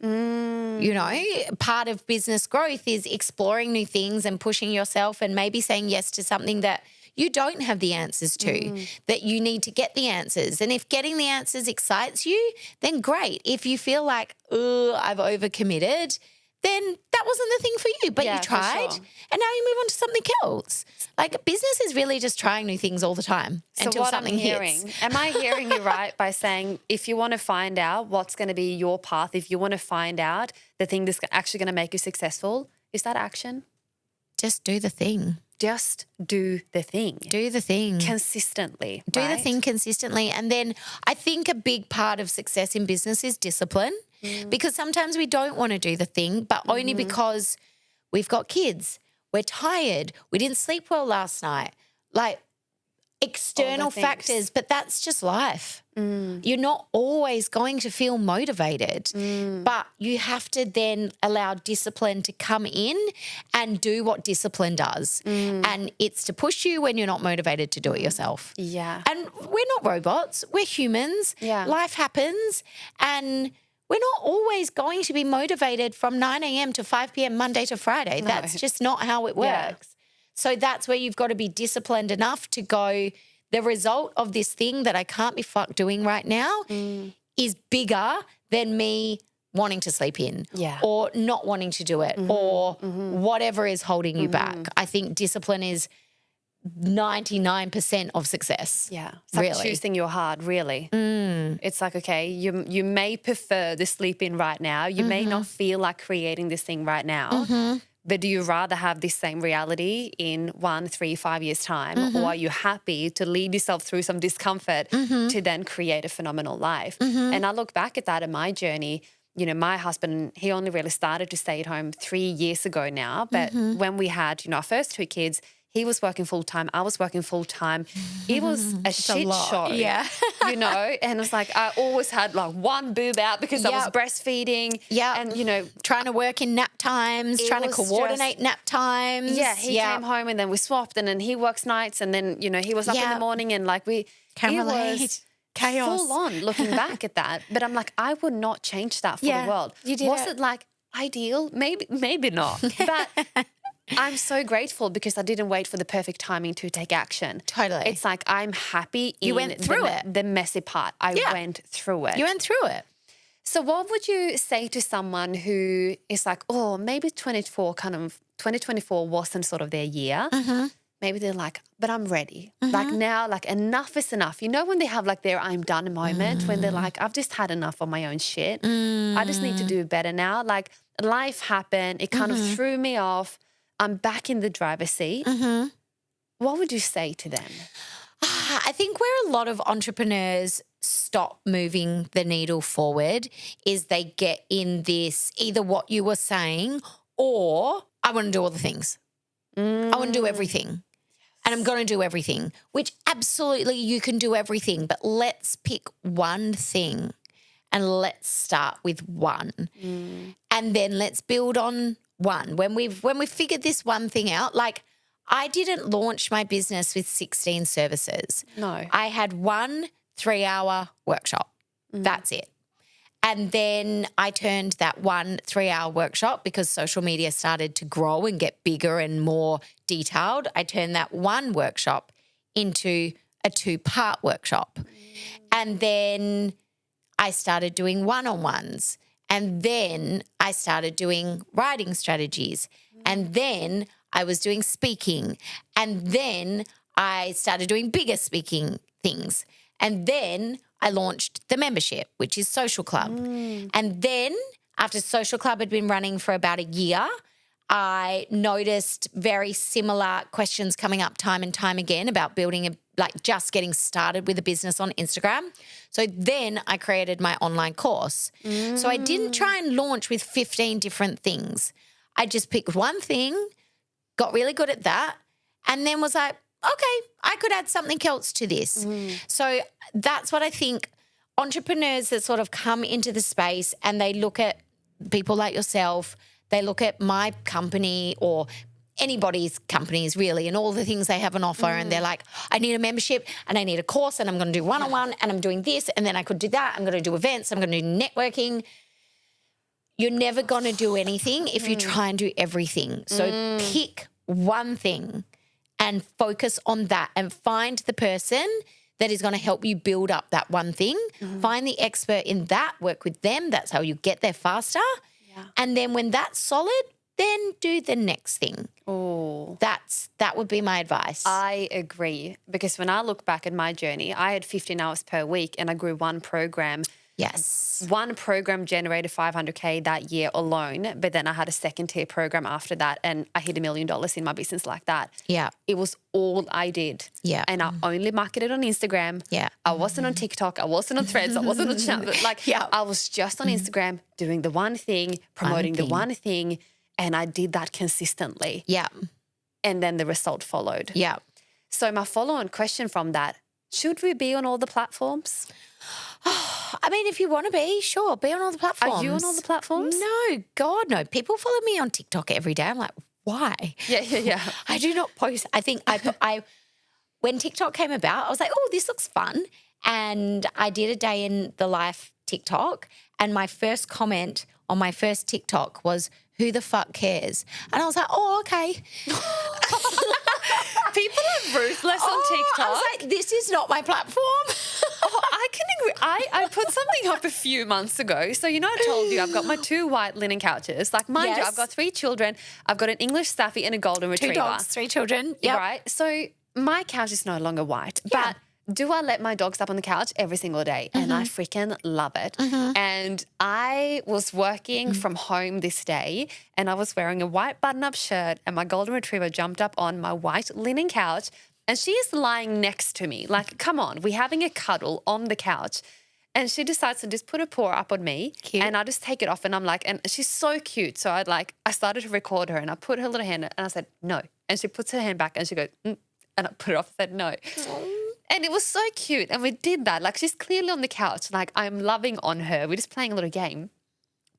You know, part of business growth is exploring new things and pushing yourself, and maybe saying yes to something that you don't have the answers to, that you need to get the answers. And if getting the answers excites you, then great. If you feel like, oh, I've overcommitted, then that wasn't the thing for you, but you tried, and now you move on to something else. Like, business is really just trying new things all the time until something hits. Am I hearing you right by saying if you want to find out what's going to be your path, if you want to find out the thing that's actually going to make you successful, is that action? Just do the thing. Just do the thing. Do the thing. Consistently. Do the thing consistently. And then I think a big part of success in business is discipline, because sometimes we don't want to do the thing, but only because we've got kids, we're tired, we didn't sleep well last night, like external factors, but that's just life. You're not always going to feel motivated, but you have to then allow discipline to come in and do what discipline does. And it's to push you when you're not motivated to do it yourself. Yeah. And we're not robots. We're humans. Yeah. Life happens, and we're not always going to be motivated from 9 a.m. to 5 p.m. Monday to Friday. No. That's just not how it works. Yeah. So that's where you've got to be disciplined enough to go, the result of this thing that I can't be fucked doing right now is bigger than me wanting to sleep in or not wanting to do it or whatever is holding you back. I think discipline is 99% of success. Yeah. It's like choosing your heart, really. It's like, okay, you may prefer the sleep in right now. You may not feel like creating this thing right now. But do you rather have this same reality in 1, 3, 5 years' time? Or are you happy to lead yourself through some discomfort to then create a phenomenal life? And I look back at that in my journey. You know, my husband, he only really started to stay at home 3 years ago now. But when we had, you know, our first 2 kids, He was working full time. I was working full time. It was a shit show. Yeah. You know, and it's like I always had like one boob out because I was breastfeeding. Yeah. And, you know, trying to work in nap times, trying to coordinate nap times. Yeah, he came home and then we swapped, and then he works nights, and then, you know, he was up in the morning, and like it was chaos. full on looking back at that. But I'm like, I would not change that for the world. You did Was it like ideal? Maybe not. But I'm so grateful because I didn't wait for the perfect timing to take action. Totally. It's like I'm happy You went through the messy part. I went through it. You went through it. So what would you say to someone who is like, oh, maybe 2024 wasn't sort of their year. Mm-hmm. Maybe they're like, but I'm ready. Like now, like enough is enough. You know when they have like their I'm done moment, when they're like, I've just had enough of my own shit. I just need to do better now. Like life happened. It kind of threw me off. I'm back in the driver's seat. What would you say to them? I think where a lot of entrepreneurs stop moving the needle forward is they get in this either what you were saying or I want to do all the things. I want to do everything. And I'm going to do everything, which absolutely you can do everything, but let's pick one thing and let's start with one. And then let's build on one. When we've figured this one thing out, like I didn't launch my business with 16 services. No. I had 1 3-hour workshop. That's it. And then I turned that 1 3-hour workshop because social media started to grow and get bigger and more detailed. I turned that one workshop into a 2-part workshop. And then I started doing one-on-ones. And then I started doing writing strategies. And then I was doing speaking. And then I started doing bigger speaking things. And then I launched the membership, which is Social Club. And then after Social Club had been running for about a year, I noticed very similar questions coming up time and time again about building just getting started with a business on Instagram. So then I created my online course. So I didn't try and launch with 15 different things. I just picked one thing, got really good at that, and then was like, okay, I could add something else to this. So that's what I think entrepreneurs that sort of come into the space and they look at people like yourself, they look at my company or anybody's companies really and all the things they have on offer and they're like, I need a membership and I need a course and I'm going to do one-on-one and I'm doing this and then I could do that. I'm going to do events. I'm going to do networking. You're never going to do anything if you try and do everything. So pick one thing and focus on that and find the person that is going to help you build up that one thing. Find the expert in that, work with them. That's how you get there faster. And then when that's solid, then do the next thing. Oh, that would be my advice. I agree because when I look back at my journey, I had 15 hours per week and I grew one program. Yes. One program generated $500K that year alone, but then I had a second tier program after that and I hit $1 million in my business like that. Yeah. It was all I did. Yeah. And I only marketed on Instagram. Yeah. I wasn't on TikTok. I wasn't on Threads. I wasn't on Snapchat. Like I was just on Instagram doing the one thing, promoting the one thing, and I did that consistently. Yeah. And then the result followed. Yeah. So my follow-on question from that, should we be on all the platforms? I mean, if you want to be, sure, be on all the platforms. Are you on all the platforms? No, God, no. People follow me on TikTok every day. I'm like, why? Yeah. I do not post. I think when TikTok came about, I was like, oh, this looks fun. And I did a day in the life TikTok and my first comment on my first TikTok was, who the fuck cares? And I was like, oh, okay. People are ruthless on TikTok. I was like, this is not my platform. I can agree. I put something up a few months ago. So, I told you I've got my 2 white linen couches. Like, mind you, I've got 3 children. I've got an English Staffy and a golden retriever. 2 dogs, 3 children. Yep. Right? So, my couch is no longer white. But do I let my dogs up on the couch every single day? And I freaking love it. And I was working from home this day and I was wearing a white button-up shirt and my golden retriever jumped up on my white linen couch and she is lying next to me. Like, come on, we're having a cuddle on the couch. And she decides to just put her paw up on me. Cute. And I just take it off and I'm like, and she's so cute. So I started to record her and I put her little hand and I said, no. And she puts her hand back and she goes, and I put it off and said no. And it was so cute. And we did that. Like, she's clearly on the couch. Like, I'm loving on her. We're just playing a little game.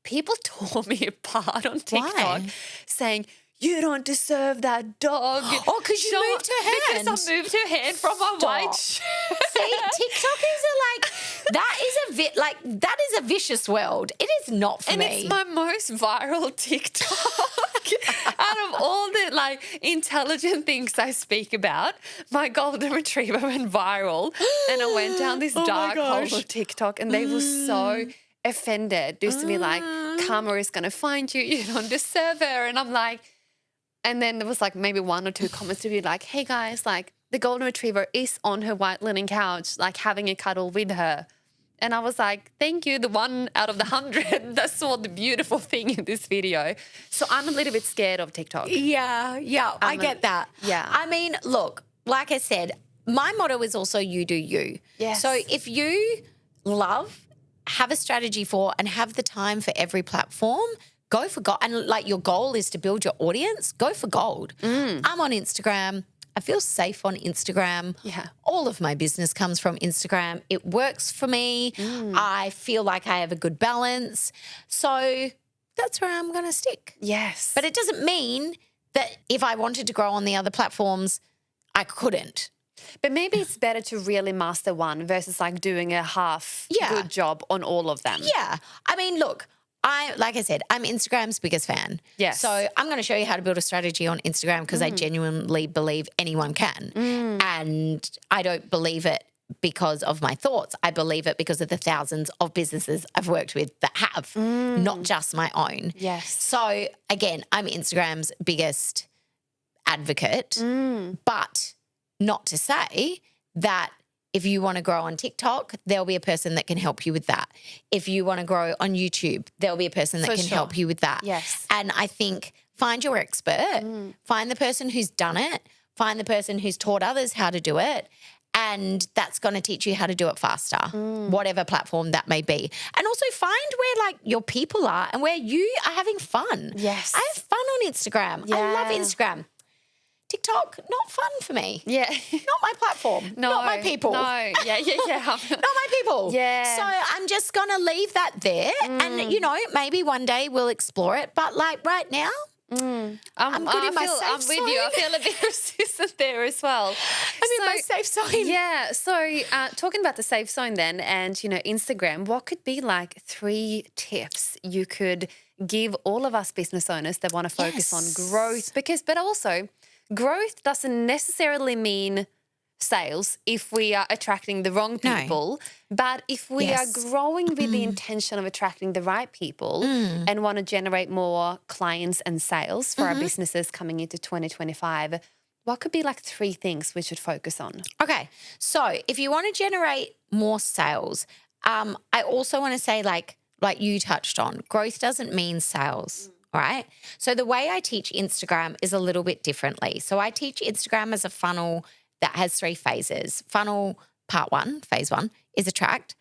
People tore me apart on TikTok. Why? Saying, you don't deserve that dog. Oh, because you moved her hand. Because I moved her hand from my white shirt. See, TikTokers are like, that is a vicious world. It is not for me. And it's my most viral TikTok. Out of all the like intelligent things I speak about, my golden retriever went viral. And I went down this dark hole of TikTok, and they were so offended. Just to be like, karma is going to find you. You don't deserve her. And I'm like, and then there was like maybe 1 or 2 comments to be like, hey guys, like the golden retriever is on her white linen couch, like having a cuddle with her. And I was like, thank you, the 1 out of the 100 that saw the beautiful thing in this video. So I'm a little bit scared of TikTok. Yeah, I get that. Yeah. I mean, look, like I said, my motto is also you do you. Yes. So if you love, have a strategy for, and have the time for every platform, go for gold. And like your goal is to build your audience, go for gold. I'm on Instagram. I feel safe on Instagram. Yeah. All of my business comes from Instagram. It works for me. I feel like I have a good balance. So that's where I'm going to stick. Yes. But it doesn't mean that if I wanted to grow on the other platforms, I couldn't. But maybe it's better to really master one versus like doing a half good job on all of them. Yeah. I mean, look, like I said, I'm Instagram's biggest fan. Yes. So I'm going to show you how to build a strategy on Instagram because I genuinely believe anyone can. And I don't believe it because of my thoughts. I believe it because of the thousands of businesses I've worked with that have, not just my own. Yes. So again, I'm Instagram's biggest advocate, but not to say that if you want to grow on TikTok, there'll be a person that can help you with that. If you want to grow on YouTube, there'll be a person that can help you with that. Yes. And I think find your expert, find the person who's done it, find the person who's taught others how to do it, and that's going to teach you how to do it faster, whatever platform that may be. And also find where like your people are and where you are having fun. Yes. I have fun on Instagram. Yeah. I love Instagram. TikTok, not fun for me. Yeah. Not my platform. No. Not my people. No. Yeah. Not my people. Yeah. So I'm just going to leave that there and, you know, maybe one day we'll explore it. But like right now, I'm good in my safe I'm zone. with you. I feel a bit resistant there as well. I'm in my safe zone. Yeah. So talking about the safe zone then and, you know, Instagram, what could be like 3 tips you could give all of us business owners that want to focus on growth? But also growth doesn't necessarily mean sales if we are attracting the wrong people. But if we are growing with the intention of attracting the right people and want to generate more clients and sales for our businesses coming into 2025, what could be like 3 things we should focus on? Okay. So if you want to generate more sales, I also want to say like you touched on, growth doesn't mean sales. All right. So the way I teach Instagram is a little bit differently. So I teach Instagram as a funnel that has 3 phases. Funnel part 1, phase 1 is attract,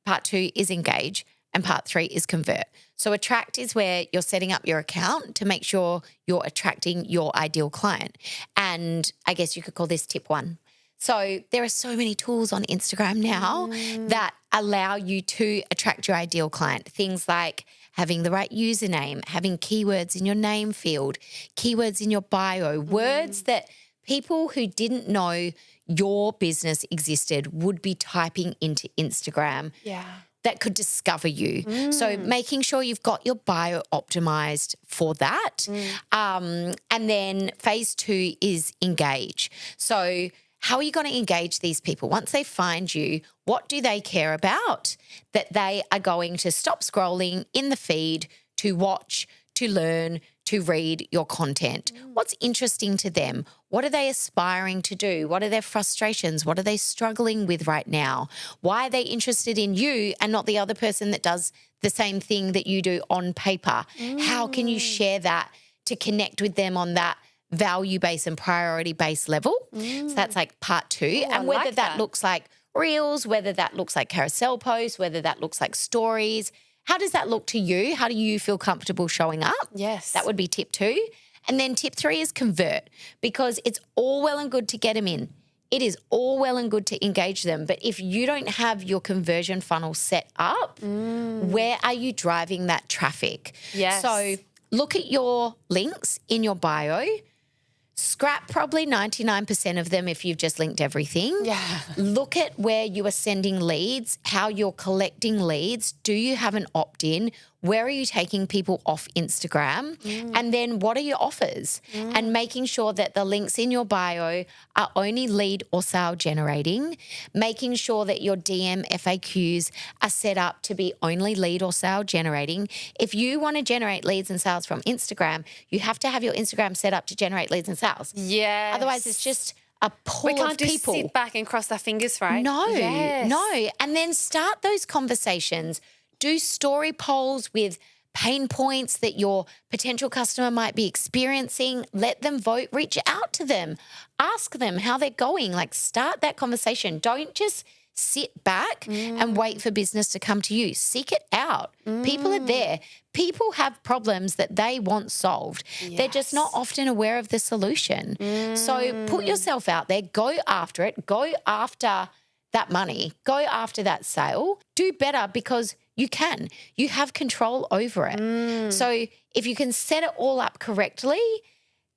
part 2 is engage, and part 3 is convert. So attract is where you're setting up your account to make sure you're attracting your ideal client. And I guess you could call this tip 1. So there are so many tools on Instagram now that allow you to attract your ideal client. Things like having the right username, having keywords in your name field, keywords in your bio, words that people who didn't know your business existed would be typing into Instagram that could discover you. So making sure you've got your bio optimized for that. And then phase 2 is engage. So how are you going to engage these people? Once they find you, what do they care about that they are going to stop scrolling in the feed to watch, to learn, to read your content? What's interesting to them? What are they aspiring to do? What are their frustrations? What are they struggling with right now? Why are they interested in you and not the other person that does the same thing that you do on paper? How can you share that to connect with them on that value-based and priority-based level? So that's like part 2. And whether that looks like reels, whether that looks like carousel posts, whether that looks like stories, how does that look to you? How do you feel comfortable showing up? Yes. That would be tip 2. And then tip 3 is convert, because it's all well and good to get them in. It is all well and good to engage them. But if you don't have your conversion funnel set up, where are you driving that traffic? Yes. So look at your links in your bio. Scrap probably 99% of them if you've just linked everything. Yeah. Look at where you are sending leads, how you're collecting leads. Do you have an opt-in? Where are you taking people off Instagram? And then what are your offers? And making sure that the links in your bio are only lead or sale generating. Making sure that your DM FAQs are set up to be only lead or sale generating. If you want to generate leads and sales from Instagram, you have to have your Instagram set up to generate leads and sales. Yes. Otherwise, it's just a pool of people. We can't just sit back and cross our fingers, right? No, Yes. no. And then start those conversations. Do story polls with pain points that your potential customer might be experiencing. Let them vote. Reach out to them. Ask them how they're going. Like, start that conversation. Don't just sit back and wait for business to come to you. Seek it out. People are there. People have problems that they want solved. Yes. They're just not often aware of the solution. So put yourself out there. Go after it. Go after that money. Go after that sale. Do better, because you can. You have control over it. So if you can set it all up correctly,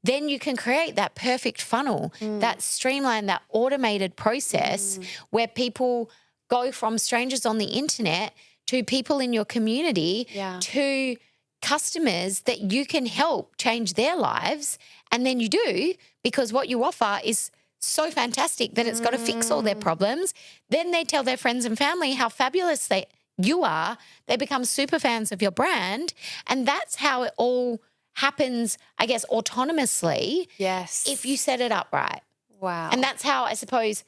then you can create that perfect funnel, that streamline, that automated process where people go from strangers on the internet to people in your community to customers that you can help change their lives. And then you do, because what you offer is so fantastic that it's got to fix all their problems. Then they tell their friends and family how fabulous you are. They become super fans of your brand. And that's how it all happens, I guess, autonomously. Yes. If you set it up right. Wow. And that's how, I suppose,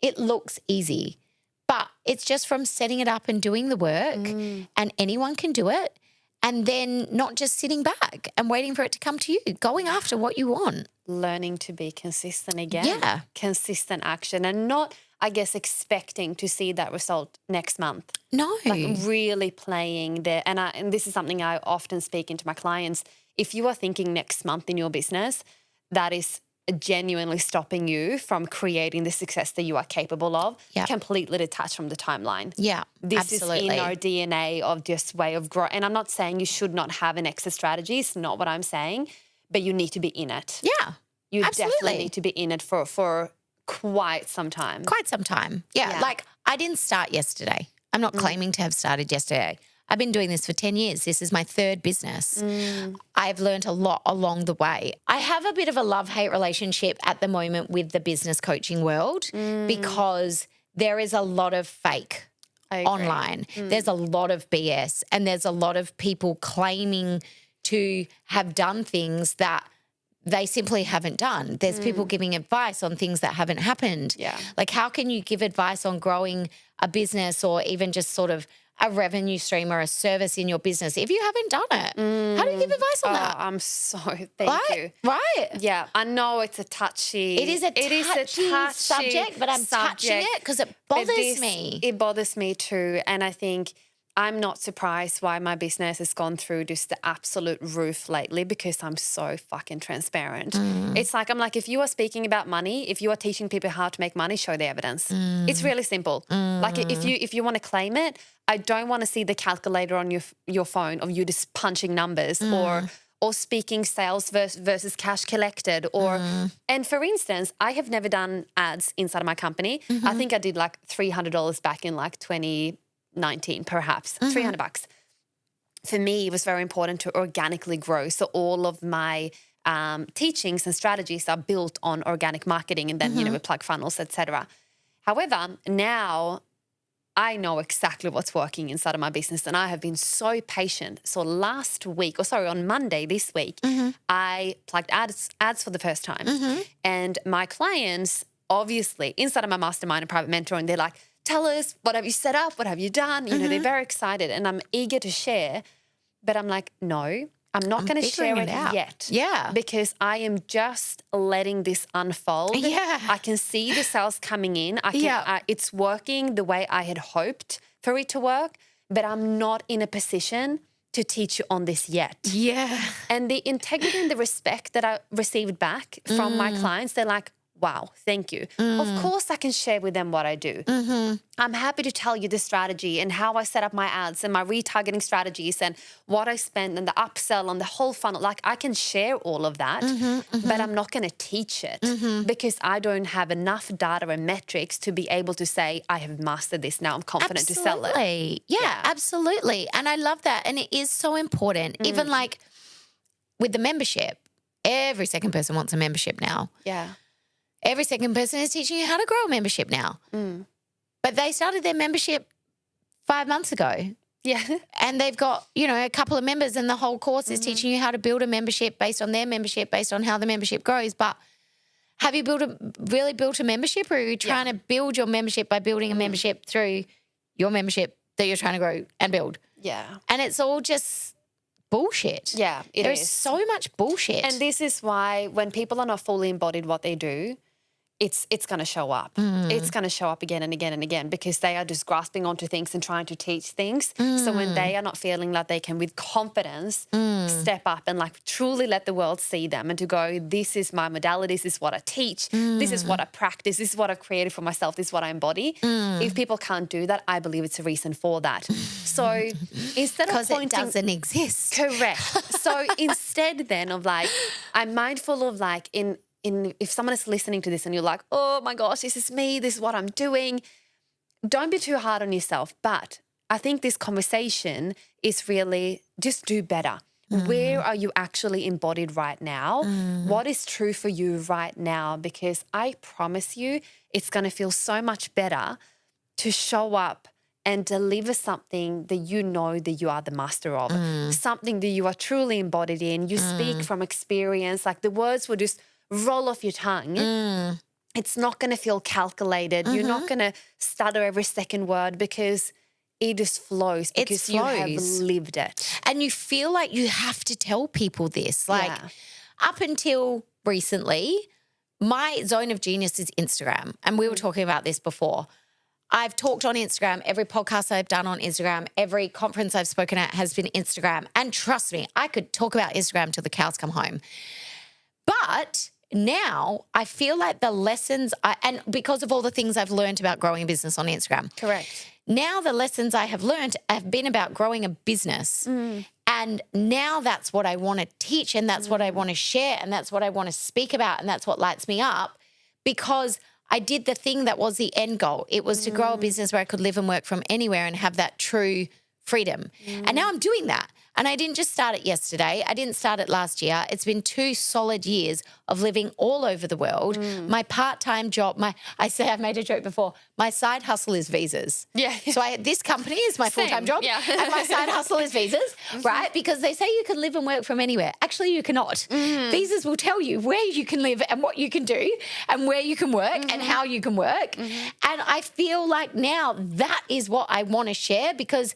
it looks easy. But it's just from setting it up and doing the work, and anyone can do it. And then not just sitting back and waiting for it to come to you, going after what you want. Learning to be consistent again. Yeah. Consistent action, and not, I guess, expecting to see that result next month. No. Like really playing there. And this is something I often speak into my clients. If you are thinking next month in your business, that is genuinely stopping you from creating the success that you are capable of, completely detached from the timeline. Yeah, This absolutely. is in our DNA of just way of growth. And I'm not saying you should not have an exit strategy. It's not what I'm saying, but you need to be in it. Yeah, You absolutely. definitely need to be in it for quite some time. Quite some time. Yeah, like I didn't start yesterday. I'm not claiming to have started yesterday. I've been doing this for 10 years. This is my third business. I've learned a lot along the way. I have a bit of a love-hate relationship at the moment with the business coaching world because there is a lot of fake online. There's a lot of BS, and there's a lot of people claiming to have done things that they simply haven't done. There's people giving advice on things that haven't happened. Yeah. Like, how can you give advice on growing a business or even just sort of a revenue stream or a service in your business if you haven't done it? How do you give advice on that? I'm so, thank you. Right. Yeah, I know it's a touchy. It is a touchy subject, but I'm touching it because it bothers me. It bothers me too. And I think I'm not surprised why my business has gone through just the absolute roof lately, because I'm so fucking transparent. It's like, I'm like, if you are speaking about money, if you are teaching people how to make money, show the evidence. It's really simple. Like, if you want to claim it, I don't want to see the calculator on your phone of you just punching numbers or speaking sales versus cash collected and for instance, I have never done ads inside of my company. I think I did like $300 back in like 2019, perhaps $300. For me, it was very important to organically grow. So all of my teachings and strategies are built on organic marketing, and then we plug funnels, etc. However, now I know exactly what's working inside of my business, and I have been so patient. So on Monday this week, I plugged ads for the first time, and my clients, obviously, inside of my mastermind and private mentoring, they're like, tell us, what have you set up? What have you done? You know, they're very excited, and I'm eager to share. But I'm like, no, I'm not going to share it yet. Yeah. Because I am just letting this unfold. Yeah. I can see the sales coming in. It's working the way I had hoped for it to work, but I'm not in a position to teach you on this yet. Yeah. And the integrity and the respect that I received back from my clients, they're like, wow, thank you. Of course I can share with them what I do. I'm happy to tell you the strategy and how I set up my ads and my retargeting strategies and what I spend and the upsell and the whole funnel. Like I can share all of that, but I'm not going to teach it because I don't have enough data and metrics to be able to say, I have mastered this now. I'm confident to sell it. Yeah, absolutely. And I love that. And it is so important. Even like with the membership, every second person wants a membership now. Yeah. Every second person is teaching you how to grow a membership now. But they started their membership 5 months ago. Yeah. And they've got, a couple of members and the whole course is teaching you how to build a membership based on their membership, based on how the membership grows. But have you really built a membership, or are you trying to build your membership by building a membership through your membership that you're trying to grow and build? Yeah. And it's all just bullshit. Yeah, it is. There's so much bullshit. And this is why when people are not fully embodied what they do, it's going to show up. It's going to show up again and again and again because they are just grasping onto things and trying to teach things. So when they are not feeling like they can with confidence step up and like truly let the world see them and to go, this is my modality, this is what I teach, this is what I practice, this is what I've created for myself, this is what I embody. If people can't do that, I believe it's a reason for that. So instead of pointing... Because it doesn't exist. Correct. So instead then of like, I'm mindful of like if someone is listening to this and you're like, oh my gosh, this is me, this is what I'm doing, don't be too hard on yourself. But I think this conversation is really just do better. Where are you actually embodied right now? What is true for you right now? Because I promise you it's going to feel so much better to show up and deliver something that you know that you are the master of, something that you are truly embodied in. You speak from experience, like the words will just roll off your tongue. It's not going to feel calculated. You're not going to stutter every second word because it just flows because you have lived it. And you feel like you have to tell people this. Like up until recently, my zone of genius is Instagram. And we were talking about this before. I've talked on Instagram. Every podcast I've done on Instagram, every conference I've spoken at has been Instagram. And trust me, I could talk about Instagram till the cows come home. But now I feel like the lessons, and because of all the things I've learned about growing a business on Instagram. Correct. Now the lessons I have learned have been about growing a business. And now that's what I want to teach and that's what I want to share and that's what I want to speak about and that's what lights me up because I did the thing that was the end goal. It was to grow a business where I could live and work from anywhere and have that true freedom. And now I'm doing that. And I didn't just start it yesterday. I didn't start it last year. It's been 2 solid years of living all over the world. My part-time job, I've made a joke before, my side hustle is visas. Yeah. So this company is my full-time job and my side hustle is visas, right? Because they say you can live and work from anywhere. Actually, you cannot. Visas will tell you where you can live and what you can do and where you can work and how you can work. And I feel like now that is what I want to share because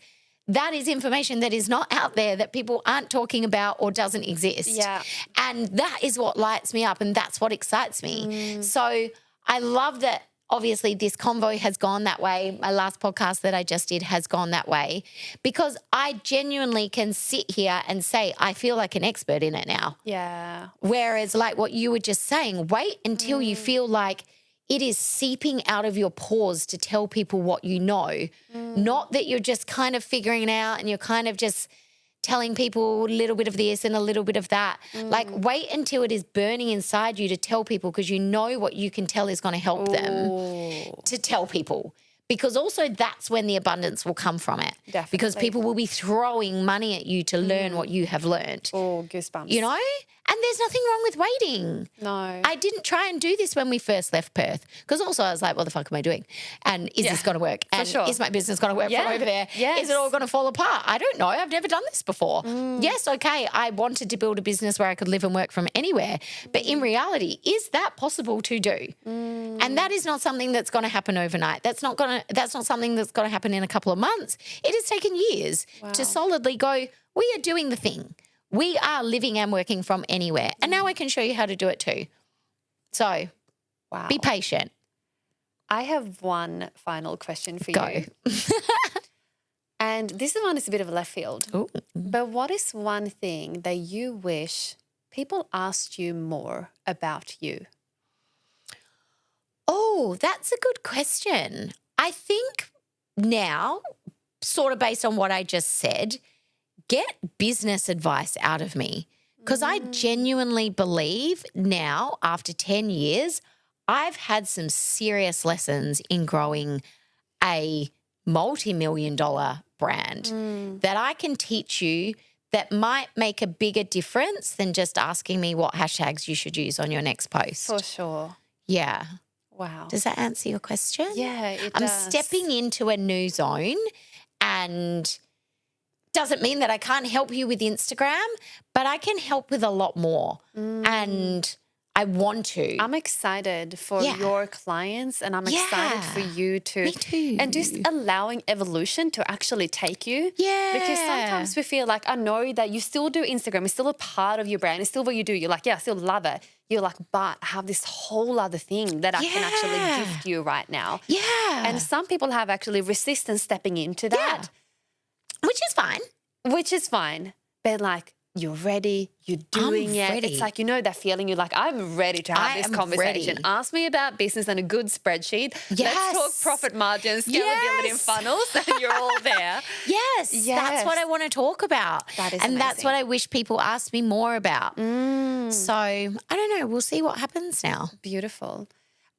that is information that is not out there that people aren't talking about or doesn't exist. Yeah. And that is what lights me up and that's what excites me. So I love that obviously this convo has gone that way. My last podcast that I just did has gone that way because I genuinely can sit here and say I feel like an expert in it now. Yeah. Whereas like what you were just saying, wait until you feel like it is seeping out of your pores to tell people what you know, not that you're just kind of figuring it out and you're kind of just telling people a little bit of this and a little bit of that. Like wait until it is burning inside you to tell people because you know what you can tell is going to help them to tell people. Because also that's when the abundance will come from it. Definitely. Because people will be throwing money at you to learn what you have learned. Oh, goosebumps. You know? And there's nothing wrong with waiting. No. I didn't try and do this when we first left Perth because also I was like, what the fuck am I doing? And is this going to work? And is my business going to work from over there? Yes. Is it all going to fall apart? I don't know. I've never done this before. Yes, okay, I wanted to build a business where I could live and work from anywhere. But in reality, is that possible to do? And that is not something that's going to happen overnight. That's not something that's going to happen in a couple of months. It has taken years to solidly go, we are doing the thing. We are living and working from anywhere. And now I can show you how to do it too. So be patient. I have one final question for Go. you. And this one is a bit of a left field. Ooh. But what is one thing that you wish people asked you more about you? Oh, that's a good question. I think now, sort of based on what I just said, get business advice out of me, because I genuinely believe now, after 10 years, I've had some serious lessons in growing a multi-million-dollar brand that I can teach you that might make a bigger difference than just asking me what hashtags you should use on your next post. For sure. Yeah. Wow. Does that answer your question? Yeah, it I'm does. stepping into a new zone, and doesn't mean that I can't help you with Instagram, but I can help with a lot more. And I want to. I'm excited for your clients, and I'm excited for you to. Me too. And just allowing evolution to actually take you. Yeah. Because sometimes we feel like, I know that you still do Instagram. It's still a part of your brand. It's still what you do. You're like, yeah, I still love it. You're like, but I have this whole other thing that I can actually gift you right now. Yeah. And some people have actually resistance stepping into that. Yeah. Which is fine. Which is fine. But like, you're ready, you're doing it. ready. It's like, you know that feeling, you're like, I'm ready to have this conversation. Ready. Ask me about business and a good spreadsheet. Let's talk profit margins, scalability and funnels, and you're all there. Yes. That's what I want to talk about. That is and that's amazing. what I wish people asked me more about. So I don't know. We'll see what happens now. Beautiful.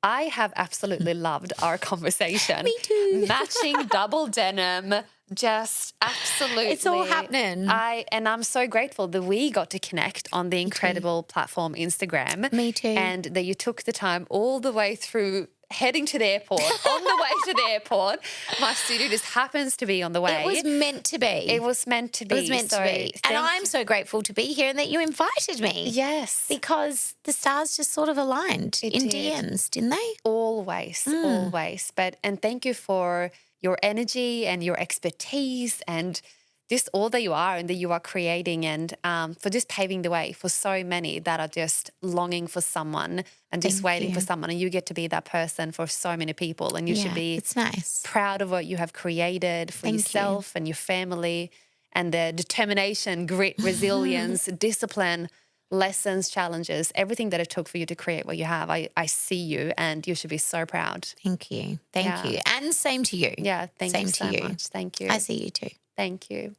I have absolutely loved our conversation. Me too. Matching double denim, just absolutely. It's all happening. I'm so grateful that we got to connect on the incredible platform Instagram. Me too. And that you took the time all the way through heading to the airport, on the way to the airport. My studio just happens to be on the way. It was meant to be. It was meant to be. It was meant to be. And I'm so grateful to be here and that you invited me. Yes. Because the stars just sort of aligned in DMs, didn't they? Always. And thank you for your energy and your expertise and just all that you are and that you are creating, and for just paving the way for so many that are just longing for someone and just waiting for someone, and you get to be that person for so many people, and you should be it's nice. proud of what you have created for yourself and your family, and the determination, grit, resilience, discipline, lessons, challenges, everything that it took for you to create what you have. I see you, and you should be so proud. Thank you. Thank you. And same to you. Yeah, thank you so much. Thank you. I see you too. Thank you.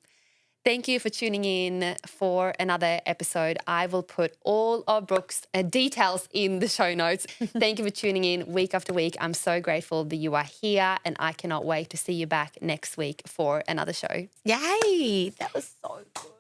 Thank you for tuning in for another episode. I will put all of Brooke's details in the show notes. Thank you for tuning in week after week. I'm so grateful that you are here, and I cannot wait to see you back next week for another show. Yay. That was so good.